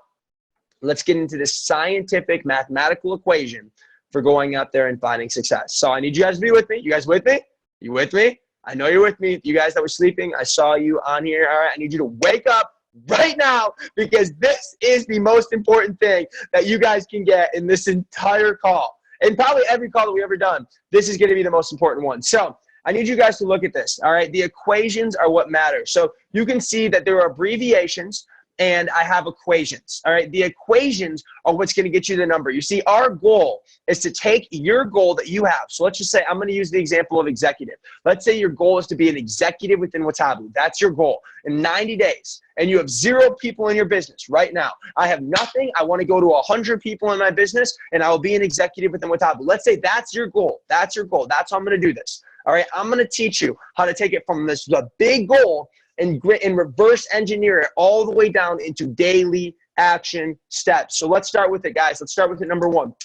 let's get into this scientific mathematical equation for going out there and finding success. So I need you guys to be with me. You guys with me? You with me? I know you're with me. You guys that were sleeping, I saw you on here. All right, I need you to wake up right now, because this is the most important thing that you guys can get in this entire call. And probably every call that we've ever done, this is going to be the most important one. So I need you guys to look at this, all right? The equations are what matter. So you can see that there are abbreviations, and I have equations, all right? The equations are what's going to get you the number. You see, our goal is to take your goal that you have. So let's just say, I'm going to use the example of executive. Let's say your goal is to be an executive within Watabu. That's your goal in 90 days. And you have 0 people in your business right now. I have nothing. I want to go to 100 people in my business, and I will be an executive within Watabu. Let's say that's your goal. That's your goal. That's how I'm going to do this. All right, I'm going to teach you how to take it from this big goal and reverse engineer it all the way down into daily action steps. So let's start with it, guys. Let's start with number one.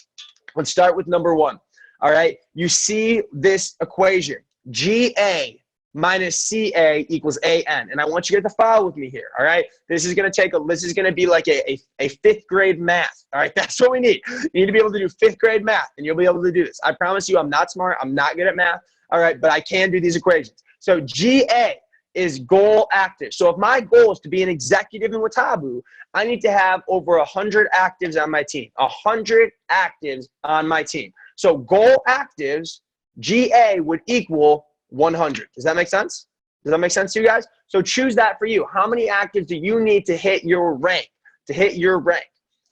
Let's start with number one. All right, you see this equation, GA minus CA equals AN. And I want you guys to follow with me here, all right? This is going to be like a 5th grade math, all right? That's what we need. You need to be able to do 5th grade math, and you'll be able to do this. I promise you, I'm not smart. I'm not good at math, all right? But I can do these equations. So GA is goal active. So if my goal is to be an executive in Watabu, I need to have over 100 actives on my team. 100 actives on my team. So goal actives, GA would equal 100. Does that make sense? Does that make sense to you guys? So choose that for you. How many actives do you need to hit your rank?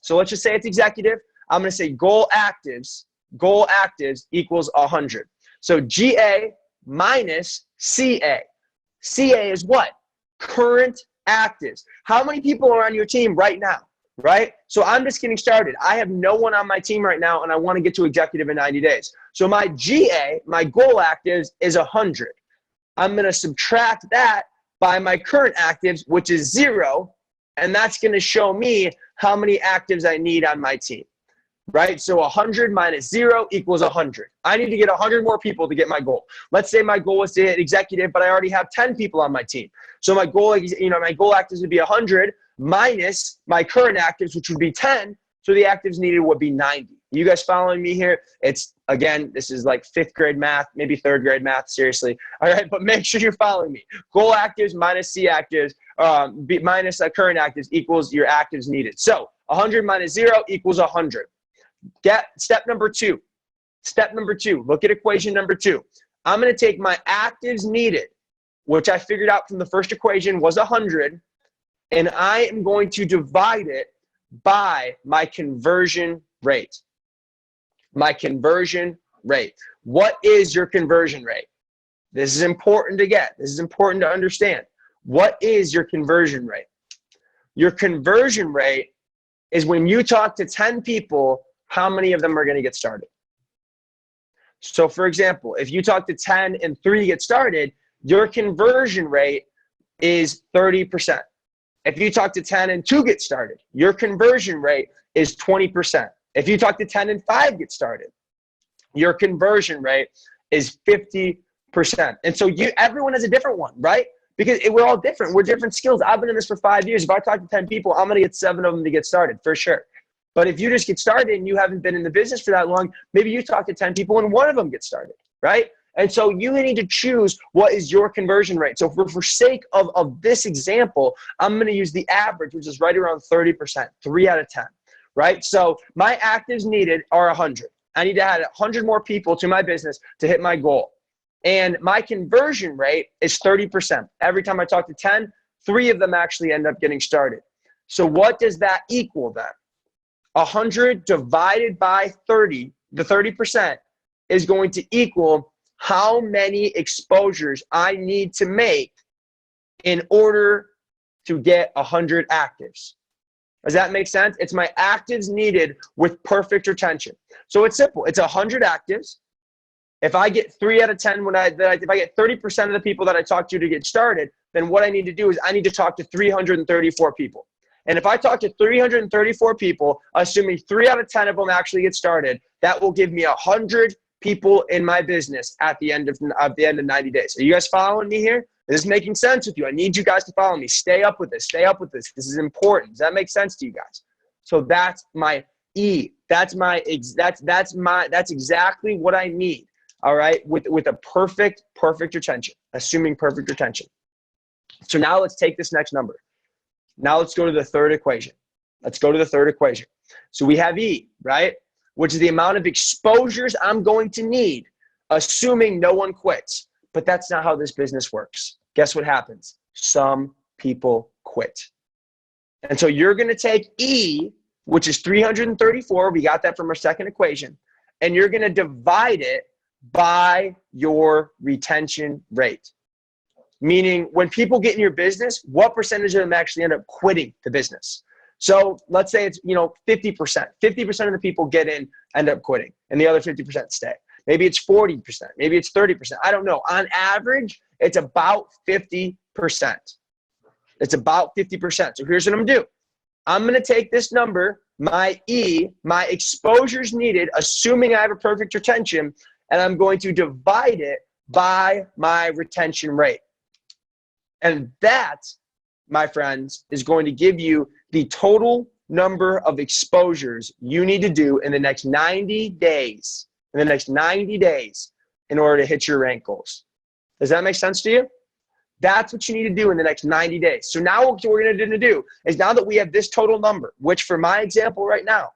So let's just say it's executive. I'm going to say goal actives equals 100. So GA minus CA. CA is what? Current actives. How many people are on your team right now, right? So I'm just getting started. I have no one on my team right now, and I want to get to executive in 90 days. So my GA, my goal actives, is 100. I'm going to subtract that by my current actives, which is 0, and that's going to show me how many actives I need on my team, right? So 100 minus 0 equals 100. I need to get 100 more people to get my goal. Let's say my goal is to hit executive, but I already have 10 people on my team. So my goal, my goal actives would be 100 minus my current actives, which would be 10. So the actives needed would be 90. You guys following me here? It's, again, this is like 5th grade math, maybe 3rd grade math, seriously. All right, but make sure you're following me. Goal actives minus C actives minus current actives equals your actives needed. So 100 minus 0 equals 100. Get step number 2. Step number 2, look at equation number 2. I'm going to take my actives needed, which I figured out from the first equation was 100, and I am going to divide it by my conversion rate. My conversion rate. What is your conversion rate? This is important to get. This is important to understand. What is your conversion rate? Your conversion rate is when you talk to 10 people, how many of them are going to get started? So for example, if you talk to 10 and 3 get started, your conversion rate is 30%. If you talk to 10 and 2 get started, your conversion rate is 20%. If you talk to 10 and 5 get started, your conversion rate is 50%. And so everyone has a different one, right? Because we're all different. We're different skills. I've been in this for 5 years. If I talk to 10 people, I'm going to get 7 of them to get started for sure. But if you just get started and you haven't been in the business for that long, maybe you talk to 10 people and 1 of them gets started, right? And so you need to choose what is your conversion rate. So for sake of this example, I'm going to use the average, which is right around 30%, 3 out of 10, right? So my actives needed are 100. I need to add 100 more people to my business to hit my goal. And my conversion rate is 30%. Every time I talk to 10, 3 of them actually end up getting started. So what does that equal then? 100 divided by 30, the 30%, is going to equal how many exposures I need to make in order to get 100 actives. Does that make sense? It's my actives needed with perfect retention. So it's simple. It's 100 actives. If I get 3 out of 10, if I get 30% of the people that I talk to get started, then what I need to do is I need to talk to 334 people. And if I talk to 334 people, assuming 3 out of 10 of them actually get started, that will give me 100 people in my business at the end of 90 days. Are you guys following me here? Is this making sense with you? I need you guys to follow me. Stay up with this. Stay up with this. This is important. Does that make sense to you guys? So that's my E. That's exactly what I need. All right, with a perfect retention, assuming perfect retention. So now let's take this next number. Now let's go to the third equation. Let's go to the third equation. So we have E, right? Which is the amount of exposures I'm going to need, assuming no one quits. But that's not how this business works. Guess what happens? Some people quit. And so you're going to take E, which is 334. We got that from our second equation. And you're going to divide it by your retention rate. Meaning when people get in your business, what percentage of them actually end up quitting the business? So let's say it's 50%. 50% of the people get in, end up quitting, and the other 50% stay. Maybe it's 40%. Maybe it's 30%. I don't know. On average, it's about 50%. It's about 50%. So here's what I'm going to do. I'm going to take this number, my E, my exposures needed, assuming I have a perfect retention, and I'm going to divide it by my retention rate. And that, my friends, is going to give you the total number of exposures you need to do in the next 90 days, in order to hit your rank goals. Does that make sense to you? That's what you need to do in the next 90 days. So now what we're going to do is, now that we have this total number, which for my example right now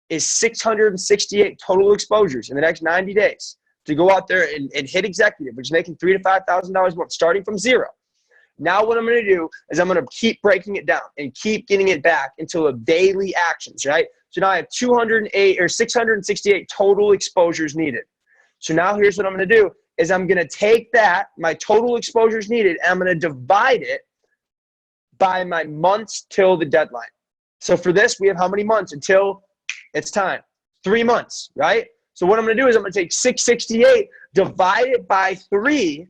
is 668 total exposures in the next 90 days to go out there and hit executive, which is making $3,000 to $5,000 a month, starting from 0. Now what I'm going to do is I'm going to keep breaking it down and keep getting it back into daily actions, right? So now I have 668 total exposures needed. So now here's what I'm going to do is I'm going to take that, my total exposures needed, and I'm going to divide it by my months till the deadline. So for this, we have how many months until it's time? 3 months, right? So what I'm going to do is I'm going to take 668, divide it by 3,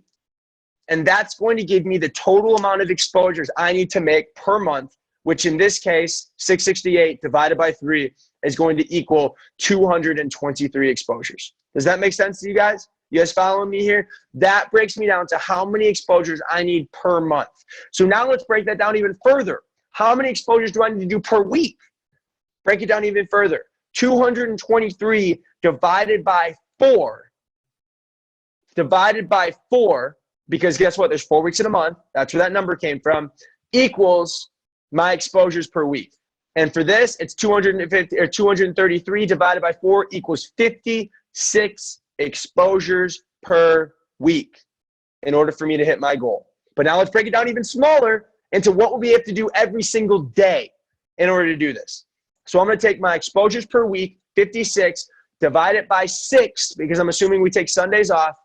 and that's going to give me the total amount of exposures I need to make per month, which in this case, 668 divided by 3 is going to equal 223 exposures. Does that make sense to you guys? You guys following me here? That breaks me down to how many exposures I need per month. So now let's break that down even further. How many exposures do I need to do per week? Break it down even further. 223 divided by 4. Divided by 4, because guess what? There's 4 weeks in a month. That's where that number came from. Equals my exposures per week. And for this, it's 233 divided by 4 equals 56 exposures per week in order for me to hit my goal. But now let's break it down even smaller into what we have to do every single day in order to do this. So I'm going to take my exposures per week, 56, divide it by 6, because I'm assuming we take Sundays off.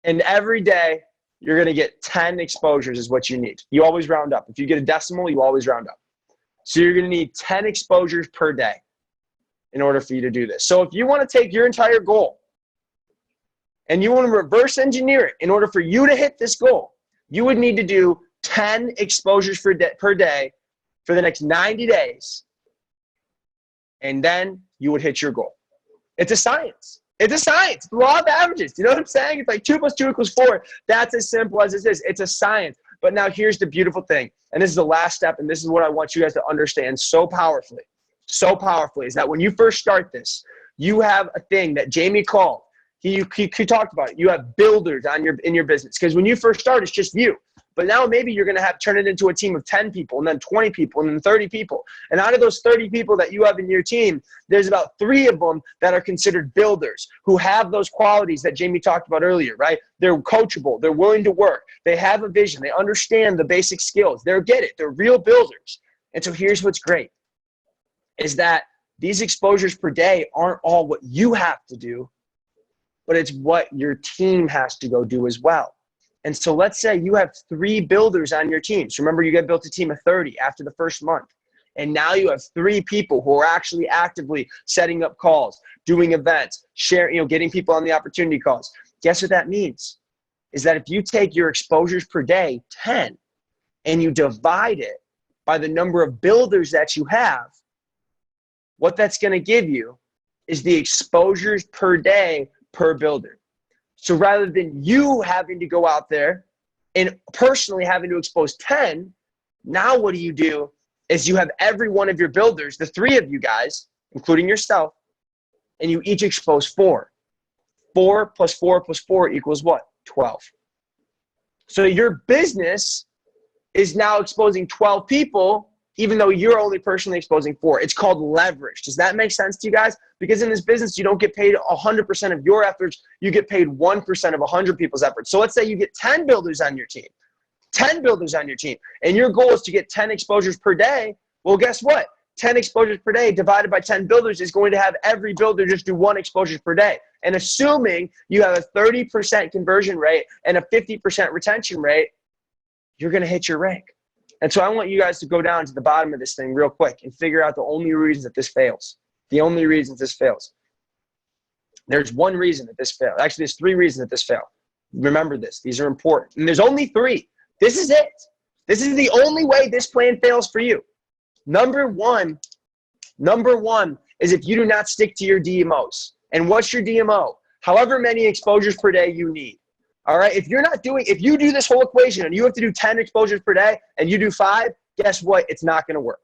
And every day, you're going to get 10 exposures is what you need. You always round up. If you get a decimal, you always round up. So you're going to need 10 exposures per day in order for you to do this. So if you want to take your entire goal and you want to reverse engineer it in order for you to hit this goal, you would need to do 10 exposures per day for the next 90 days. And then you would hit your goal. It's a science. It's a science. The law of averages. You know what I'm saying? It's like 2 + 2 = 4. That's as simple as it is. It's a science. But now here's the beautiful thing. And this is the last step. And this is what I want you guys to understand so powerfully, is that when you first start this, you have a thing that Jamie called. He talked about it. You have builders in your business. Because when you first start, it's just you. But now maybe you're going to turn it into a team of 10 people and then 20 people and then 30 people. And out of those 30 people that you have in your team, there's about 3 of them that are considered builders who have those qualities that Jamie talked about earlier, right? They're coachable. They're willing to work. They have a vision. They understand the basic skills. They're real builders. And so here's what's great is that these exposures per day aren't all what you have to do, but it's what your team has to go do as well. And so let's say you have 3 builders on your team. So remember, you got built a team of 30 after the first month. And now you have 3 people who are actually actively setting up calls, doing events, sharing, getting people on the opportunity calls. Guess what that means? Is that if you take your exposures per day, 10, and you divide it by the number of builders that you have, what that's going to give you is the exposures per day per builder. So rather than you having to go out there and personally having to expose 10, now what do? Is you have every one of your builders, the 3 of you guys, including yourself, and you each expose 4. 4 + 4 + 4 equals what? 12. So your business is now exposing 12 people, even though you're only personally exposing 4. It's called leverage. Does that make sense to you guys? Because in this business, you don't get paid 100% of your efforts. You get paid 1% of 100 people's efforts. So let's say you get 10 builders on your team, and your goal is to get 10 exposures per day. Well, guess what? 10 exposures per day divided by 10 builders is going to have every builder just do 1 exposure per day. And assuming you have a 30% conversion rate and a 50% retention rate, you're going to hit your rank. And so I want you guys to go down to the bottom of this thing real quick and figure out the only reasons that this fails. The only reasons this fails. There's one reason that this failed. Actually, there's 3 reasons that this failed. Remember this. These are important. And there's only 3. This is it. This is the only way this plan fails for you. Number one is if you do not stick to your DMOs. And what's your DMO? However many exposures per day you need. All right, if you do this whole equation and you have to do 10 exposures per day and you do 5, guess what? It's not going to work.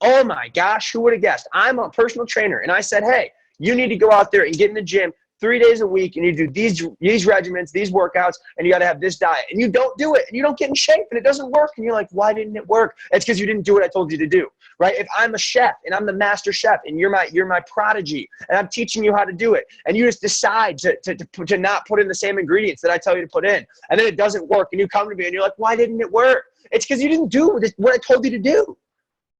Oh my gosh, who would have guessed? I'm a personal trainer and I said, hey, you need to go out there and get in the gym 3 days a week and you do these regimens, these workouts, and you got to have this diet. And you don't do it and you don't get in shape and it doesn't work. And you're like, why didn't it work? It's because you didn't do what I told you to do, right? If I'm a chef and I'm the master chef and you're my prodigy and I'm teaching you how to do it and you just decide to not put in the same ingredients that I tell you to put in and then it doesn't work and you come to me and you're like, why didn't it work? It's because you didn't do what I told you to do.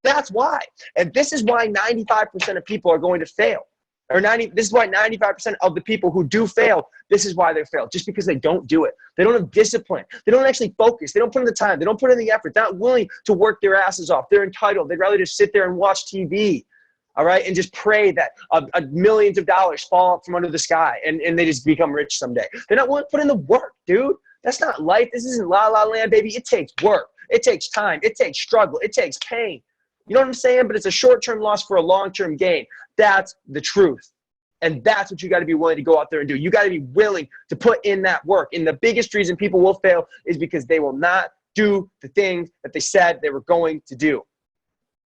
That's why. And this is why 95% of people are going to fail. Or this is why 95% of the people who do fail, this is why they fail. Just because they don't do it. They don't have discipline. They don't actually focus. They don't put in the time. They don't put in the effort. They're not willing to work their asses off. They're entitled. They'd rather just sit there and watch TV, all right, and just pray that millions of dollars fall from under the sky and they just become rich someday. They're not willing to put in the work, dude. That's not life. This isn't la la land, baby. It takes work. It takes time. It takes struggle. It takes pain. You know what I'm saying? But it's a short-term loss for a long-term gain. That's the truth. And that's what you got to be willing to go out there and do. You got to be willing to put in that work. And the biggest reason people will fail is because they will not do the things that they said they were going to do.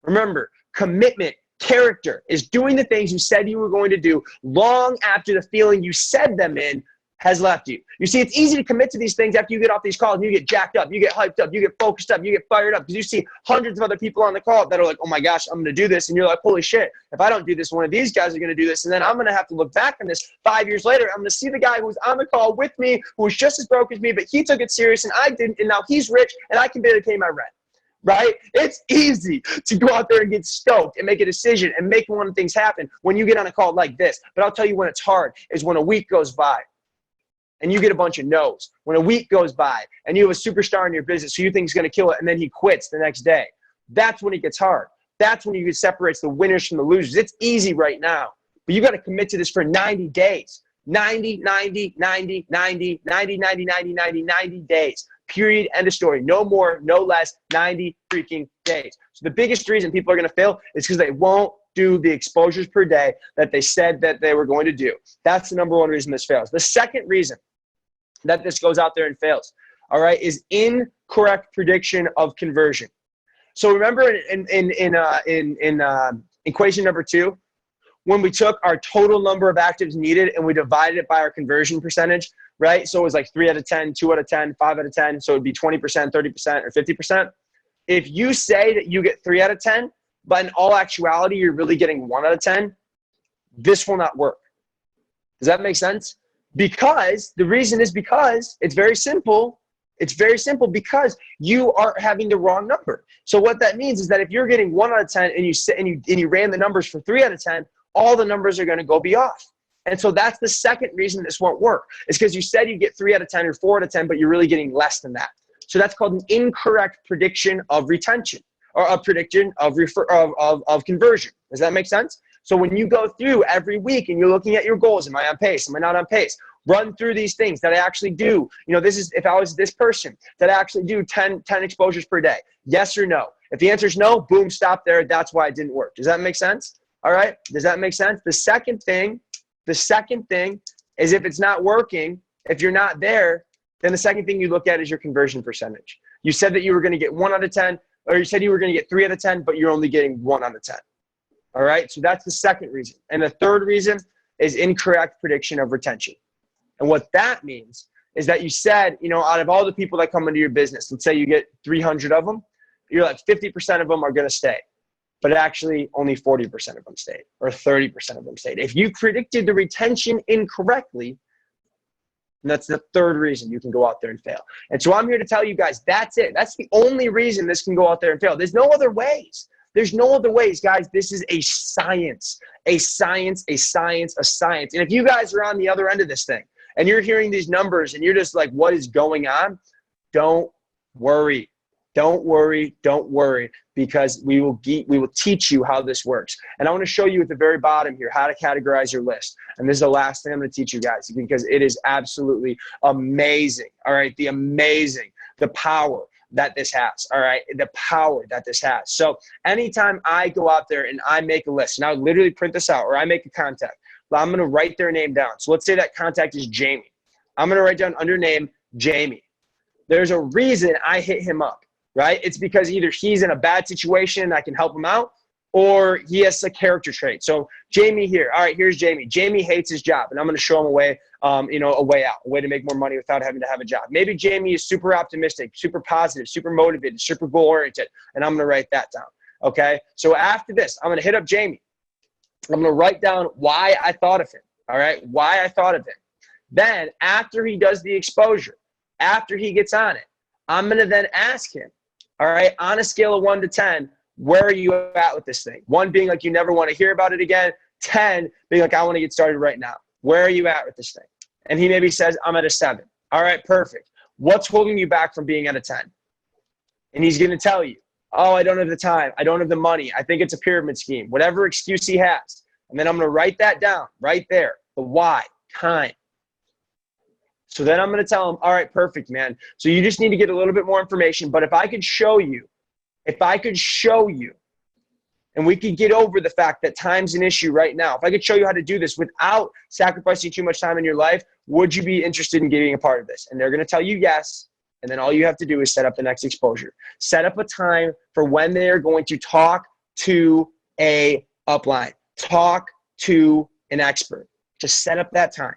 Remember, commitment, character is doing the things you said you were going to do long after the feeling you said them in has left you. You see, it's easy to commit to these things after you get off these calls and you get jacked up, you get hyped up, you get focused up, you get fired up because you see hundreds of other people on the call that are like, oh my gosh, I'm going to do this. And you're like, holy shit, if I don't do this, one of these guys are going to do this. And then I'm going to have to look back on this 5 years later. I'm going to see the guy who was on the call with me, who was just as broke as me, but he took it serious and I didn't. And now he's rich and I can barely pay my rent. Right? It's easy to go out there and get stoked and make a decision and make one of things happen when you get on a call like this. But I'll tell you when it's hard is when a week goes by and you get a bunch of no's. When a week goes by and you have a superstar in your business who you think is going to kill it and then he quits the next day. That's when it gets hard. That's when you separates the winners from the losers. It's easy right now, but you got to commit to this for 90 days. 90 days. Period. End of story. No more, no less, 90 freaking days. So the biggest reason people are going to fail is because they won't do the exposures per day that they said that they were going to do. That's the number one reason this fails. The second reason that this goes out there and fails, all right, is incorrect prediction of conversion. So remember in equation number 2, when we took our total number of actives needed and we divided it by our conversion percentage, right? So it was like 3 out of 10, 2 out of 10, 5 out of 10. So it'd be 20%, 30%, or 50%. If you say that you get 3 out of 10, but in all actuality, you're really getting 1 out of 10, this will not work. Does that make sense? Because the reason is because it's very simple. It's very simple because you are having the wrong number. So what that means is that if you're getting 1 out of 10 and you ran the numbers for 3 out of 10, all the numbers are going to go be off. And so that's the second reason this won't work. It's because you said you get 3 out of 10 or 4 out of 10, but you're really getting less than that. So that's called an incorrect prediction of retention or a prediction of conversion. Does that make sense? So when you go through every week and you're looking at your goals, am I on pace? Am I not on pace? Run through these things that I actually do. You know, this is if I was this person that I actually do 10 exposures per day. Yes or no? If the answer is no, boom, stop there. That's why it didn't work. Does that make sense? All right. Does that make sense? The second thing is if it's not working, if you're not there, then the second thing you look at is your conversion percentage. You said that you were going to get 1 out of 10, or you said you were going to get 3 out of 10, but you're only getting 1 out of 10. All right. So that's the second reason. And the third reason is incorrect prediction of retention. And what that means is that you said, you know, out of all the people that come into your business, let's say you get 300 of them, you're like 50% of them are going to stay. But actually only 40% of them stayed or 30% of them stayed. If you predicted the retention incorrectly, that's the third reason you can go out there and fail. And so I'm here to tell you guys, that's it. That's the only reason this can go out there and fail. There's no other ways. There's no other ways, guys. This is a science. And if you guys are on the other end of this thing and you're hearing these numbers and you're just like, what is going on? Don't worry. Don't worry, because we will teach you how this works. And I want to show you at the very bottom here how to categorize your list. And this is the last thing I'm going to teach you guys because it is absolutely amazing. All right, the power that this has. All right, the power that this has. So anytime I go out there and I make a list, and I would literally print this out, or I make a contact, I'm going to write their name down. So let's say that contact is Jamie. I'm going to write down under name Jamie. There's a reason I hit him up. Right? It's because either he's in a bad situation and I can help him out, or he has a character trait. So Jamie here. All right, here's Jamie. Jamie hates his job, and I'm going to show him a way out, a way to make more money without having to have a job. Maybe Jamie is super optimistic, super positive, super motivated, super goal-oriented, and I'm going to write that down. Okay? So after this, I'm going to hit up Jamie. I'm going to write down why I thought of him. All right? Why I thought of him. Then after he does the exposure, after he gets on it, I'm going to then ask him, all right, on a scale of 1 to 10, where are you at with this thing? 1 being like you never want to hear about it again. 10, being like, I want to get started right now. Where are you at with this thing? And he maybe says, I'm at a 7. All right, perfect. What's holding you back from being at a 10? And he's going to tell you, oh, I don't have the time. I don't have the money. I think it's a pyramid scheme. Whatever excuse he has. And then I'm going to write that down right there. The why, time. So then I'm going to tell him, all right, perfect, man. So you just need to get a little bit more information. But if I could show you, and we could get over the fact that time's an issue right now. If I could show you how to do this without sacrificing too much time in your life, would you be interested in getting a part of this? And they're going to tell you yes. And then all you have to do is set up the next exposure. Set up a time for when they're going to talk to a upline. Talk to an expert. Just set up that time.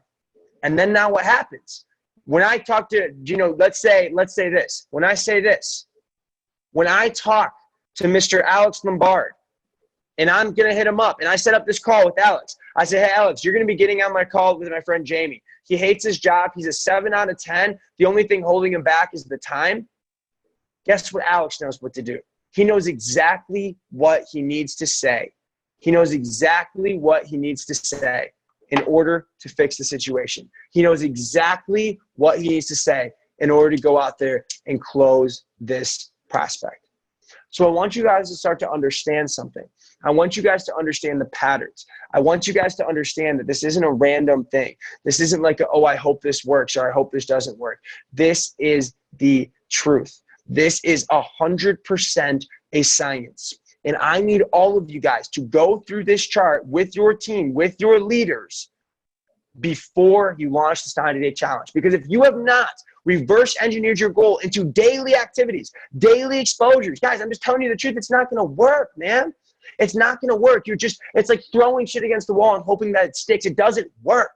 And then now what happens? When I talk to, let's say this. When I say this, when I talk to Mr. Alex Lombard, and I'm going to hit him up, and I set up this call with Alex. I say, hey, Alex, you're going to be getting on my call with my friend Jamie. He hates his job. He's a 7 out of 10. The only thing holding him back is the time. Guess what? Alex knows what to do. He knows exactly what he needs to say. He knows exactly what he needs to say in order to fix the situation. He knows exactly what he needs to say in order to go out there and close this prospect. So I want you guys to start to understand something. I want you guys to understand the patterns. I want you guys to understand that this isn't a random thing. This isn't like, I hope this works or I hope this doesn't work. This is the truth. This is 100% a science. And I need all of you guys to go through this chart with your team, with your leaders, before you launch the 90-day challenge. Because if you have not reverse engineered your goal into daily activities, daily exposures, guys, I'm just telling you the truth, it's not going to work, man. It's not going to work. It's like throwing shit against the wall and hoping that it sticks. It doesn't work.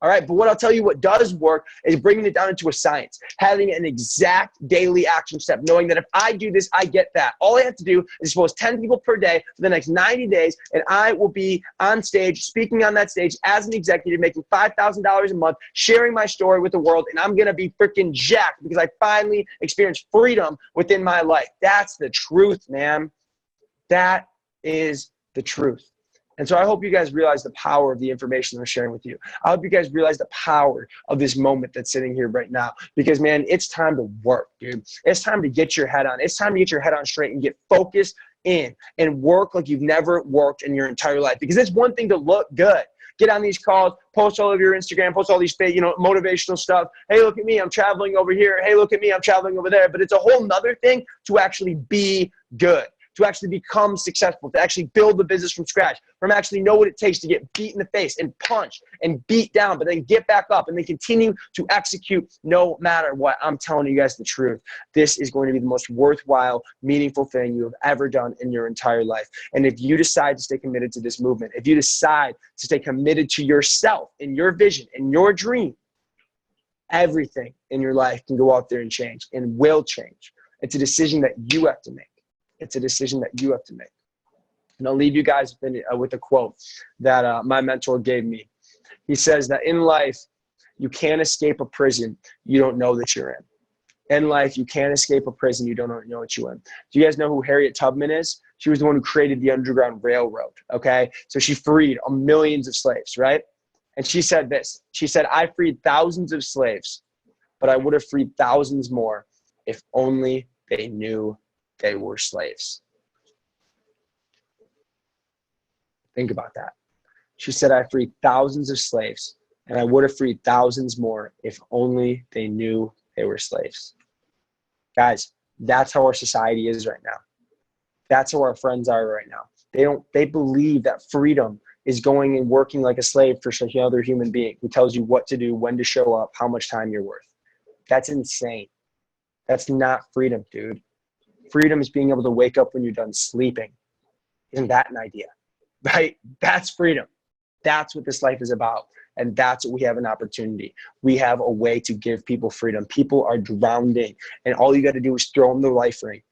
All right. But what I'll tell you what does work is bringing it down into a science, having an exact daily action step, knowing that if I do this, I get that. All I have to do is expose 10 people per day for the next 90 days, and I will be on stage, speaking on that stage as an executive, making $5,000 a month, sharing my story with the world, and I'm going to be freaking jacked because I finally experienced freedom within my life. That's the truth, man. That is the truth. And so I hope you guys realize the power of the information I'm sharing with you. I hope you guys realize the power of this moment that's sitting here right now. Because, man, it's time to work, dude. It's time to get your head on. It's time to get your head on straight and get focused in and work like you've never worked in your entire life. Because it's one thing to look good. Get on these calls, post all of your Instagram, post all these motivational stuff. Hey, look at me, I'm traveling over here. Hey, look at me, I'm traveling over there. But it's a whole nother thing to actually be good, to actually become successful, to actually build the business from scratch, from actually know what it takes to get beat in the face and punched and beat down, but then get back up and then continue to execute no matter what. I'm telling you guys the truth. This is going to be the most worthwhile, meaningful thing you have ever done in your entire life. And if you decide to stay committed to this movement, if you decide to stay committed to yourself and your vision and your dream, everything in your life can go out there and change and will change. It's a decision that you have to make. It's a decision that you have to make. And I'll leave you guys with a quote that my mentor gave me. He says that in life, you can't escape a prison you don't know that you're in. In life, you can't escape a prison you don't know what you're in. Do you guys know who Harriet Tubman is? She was the one who created the Underground Railroad, okay? So she freed millions of slaves, right? And she said this. She said, I freed thousands of slaves, but I would have freed thousands more if only they knew they were slaves. Think about that. She said, I freed thousands of slaves, and I would have freed thousands more if only they knew they were slaves. Guys, that's how our society is right now. That's how our friends are right now. They believe that freedom is going and working like a slave for some other human being who tells you what to do, when to show up, how much time you're worth. That's insane. That's not freedom, dude. Freedom is being able to wake up when you're done sleeping. Isn't that an idea? Right? That's freedom. That's what this life is about. And that's what we have an opportunity. We have a way to give people freedom. People are drowning. And all you got to do is throw them the life ring.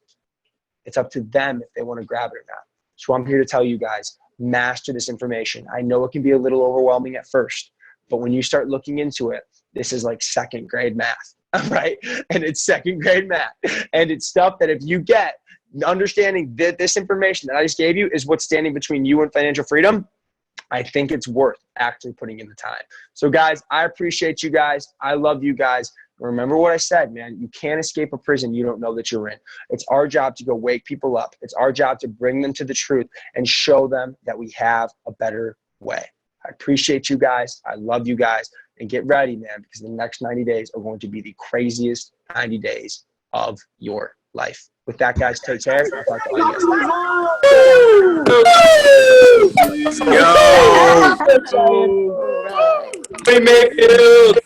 It's up to them if they want to grab it or not. So I'm here to tell you guys, master this information. I know it can be a little overwhelming at first, but when you start looking into it, this is like second grade math. Right? And it's second grade math. And it's stuff that if you get understanding that this information that I just gave you is what's standing between you and financial freedom, I think it's worth actually putting in the time. So guys, I appreciate you guys. I love you guys. Remember what I said, man. You can't escape a prison you don't know that you're in. It's our job to go wake people up. It's our job to bring them to the truth and show them that we have a better way. I appreciate you guys. I love you guys. And get ready, man, because the next 90 days are going to be the craziest 90 days of your life. With that, guys, take care. I'll talk to all you guys. Let's go. We make it.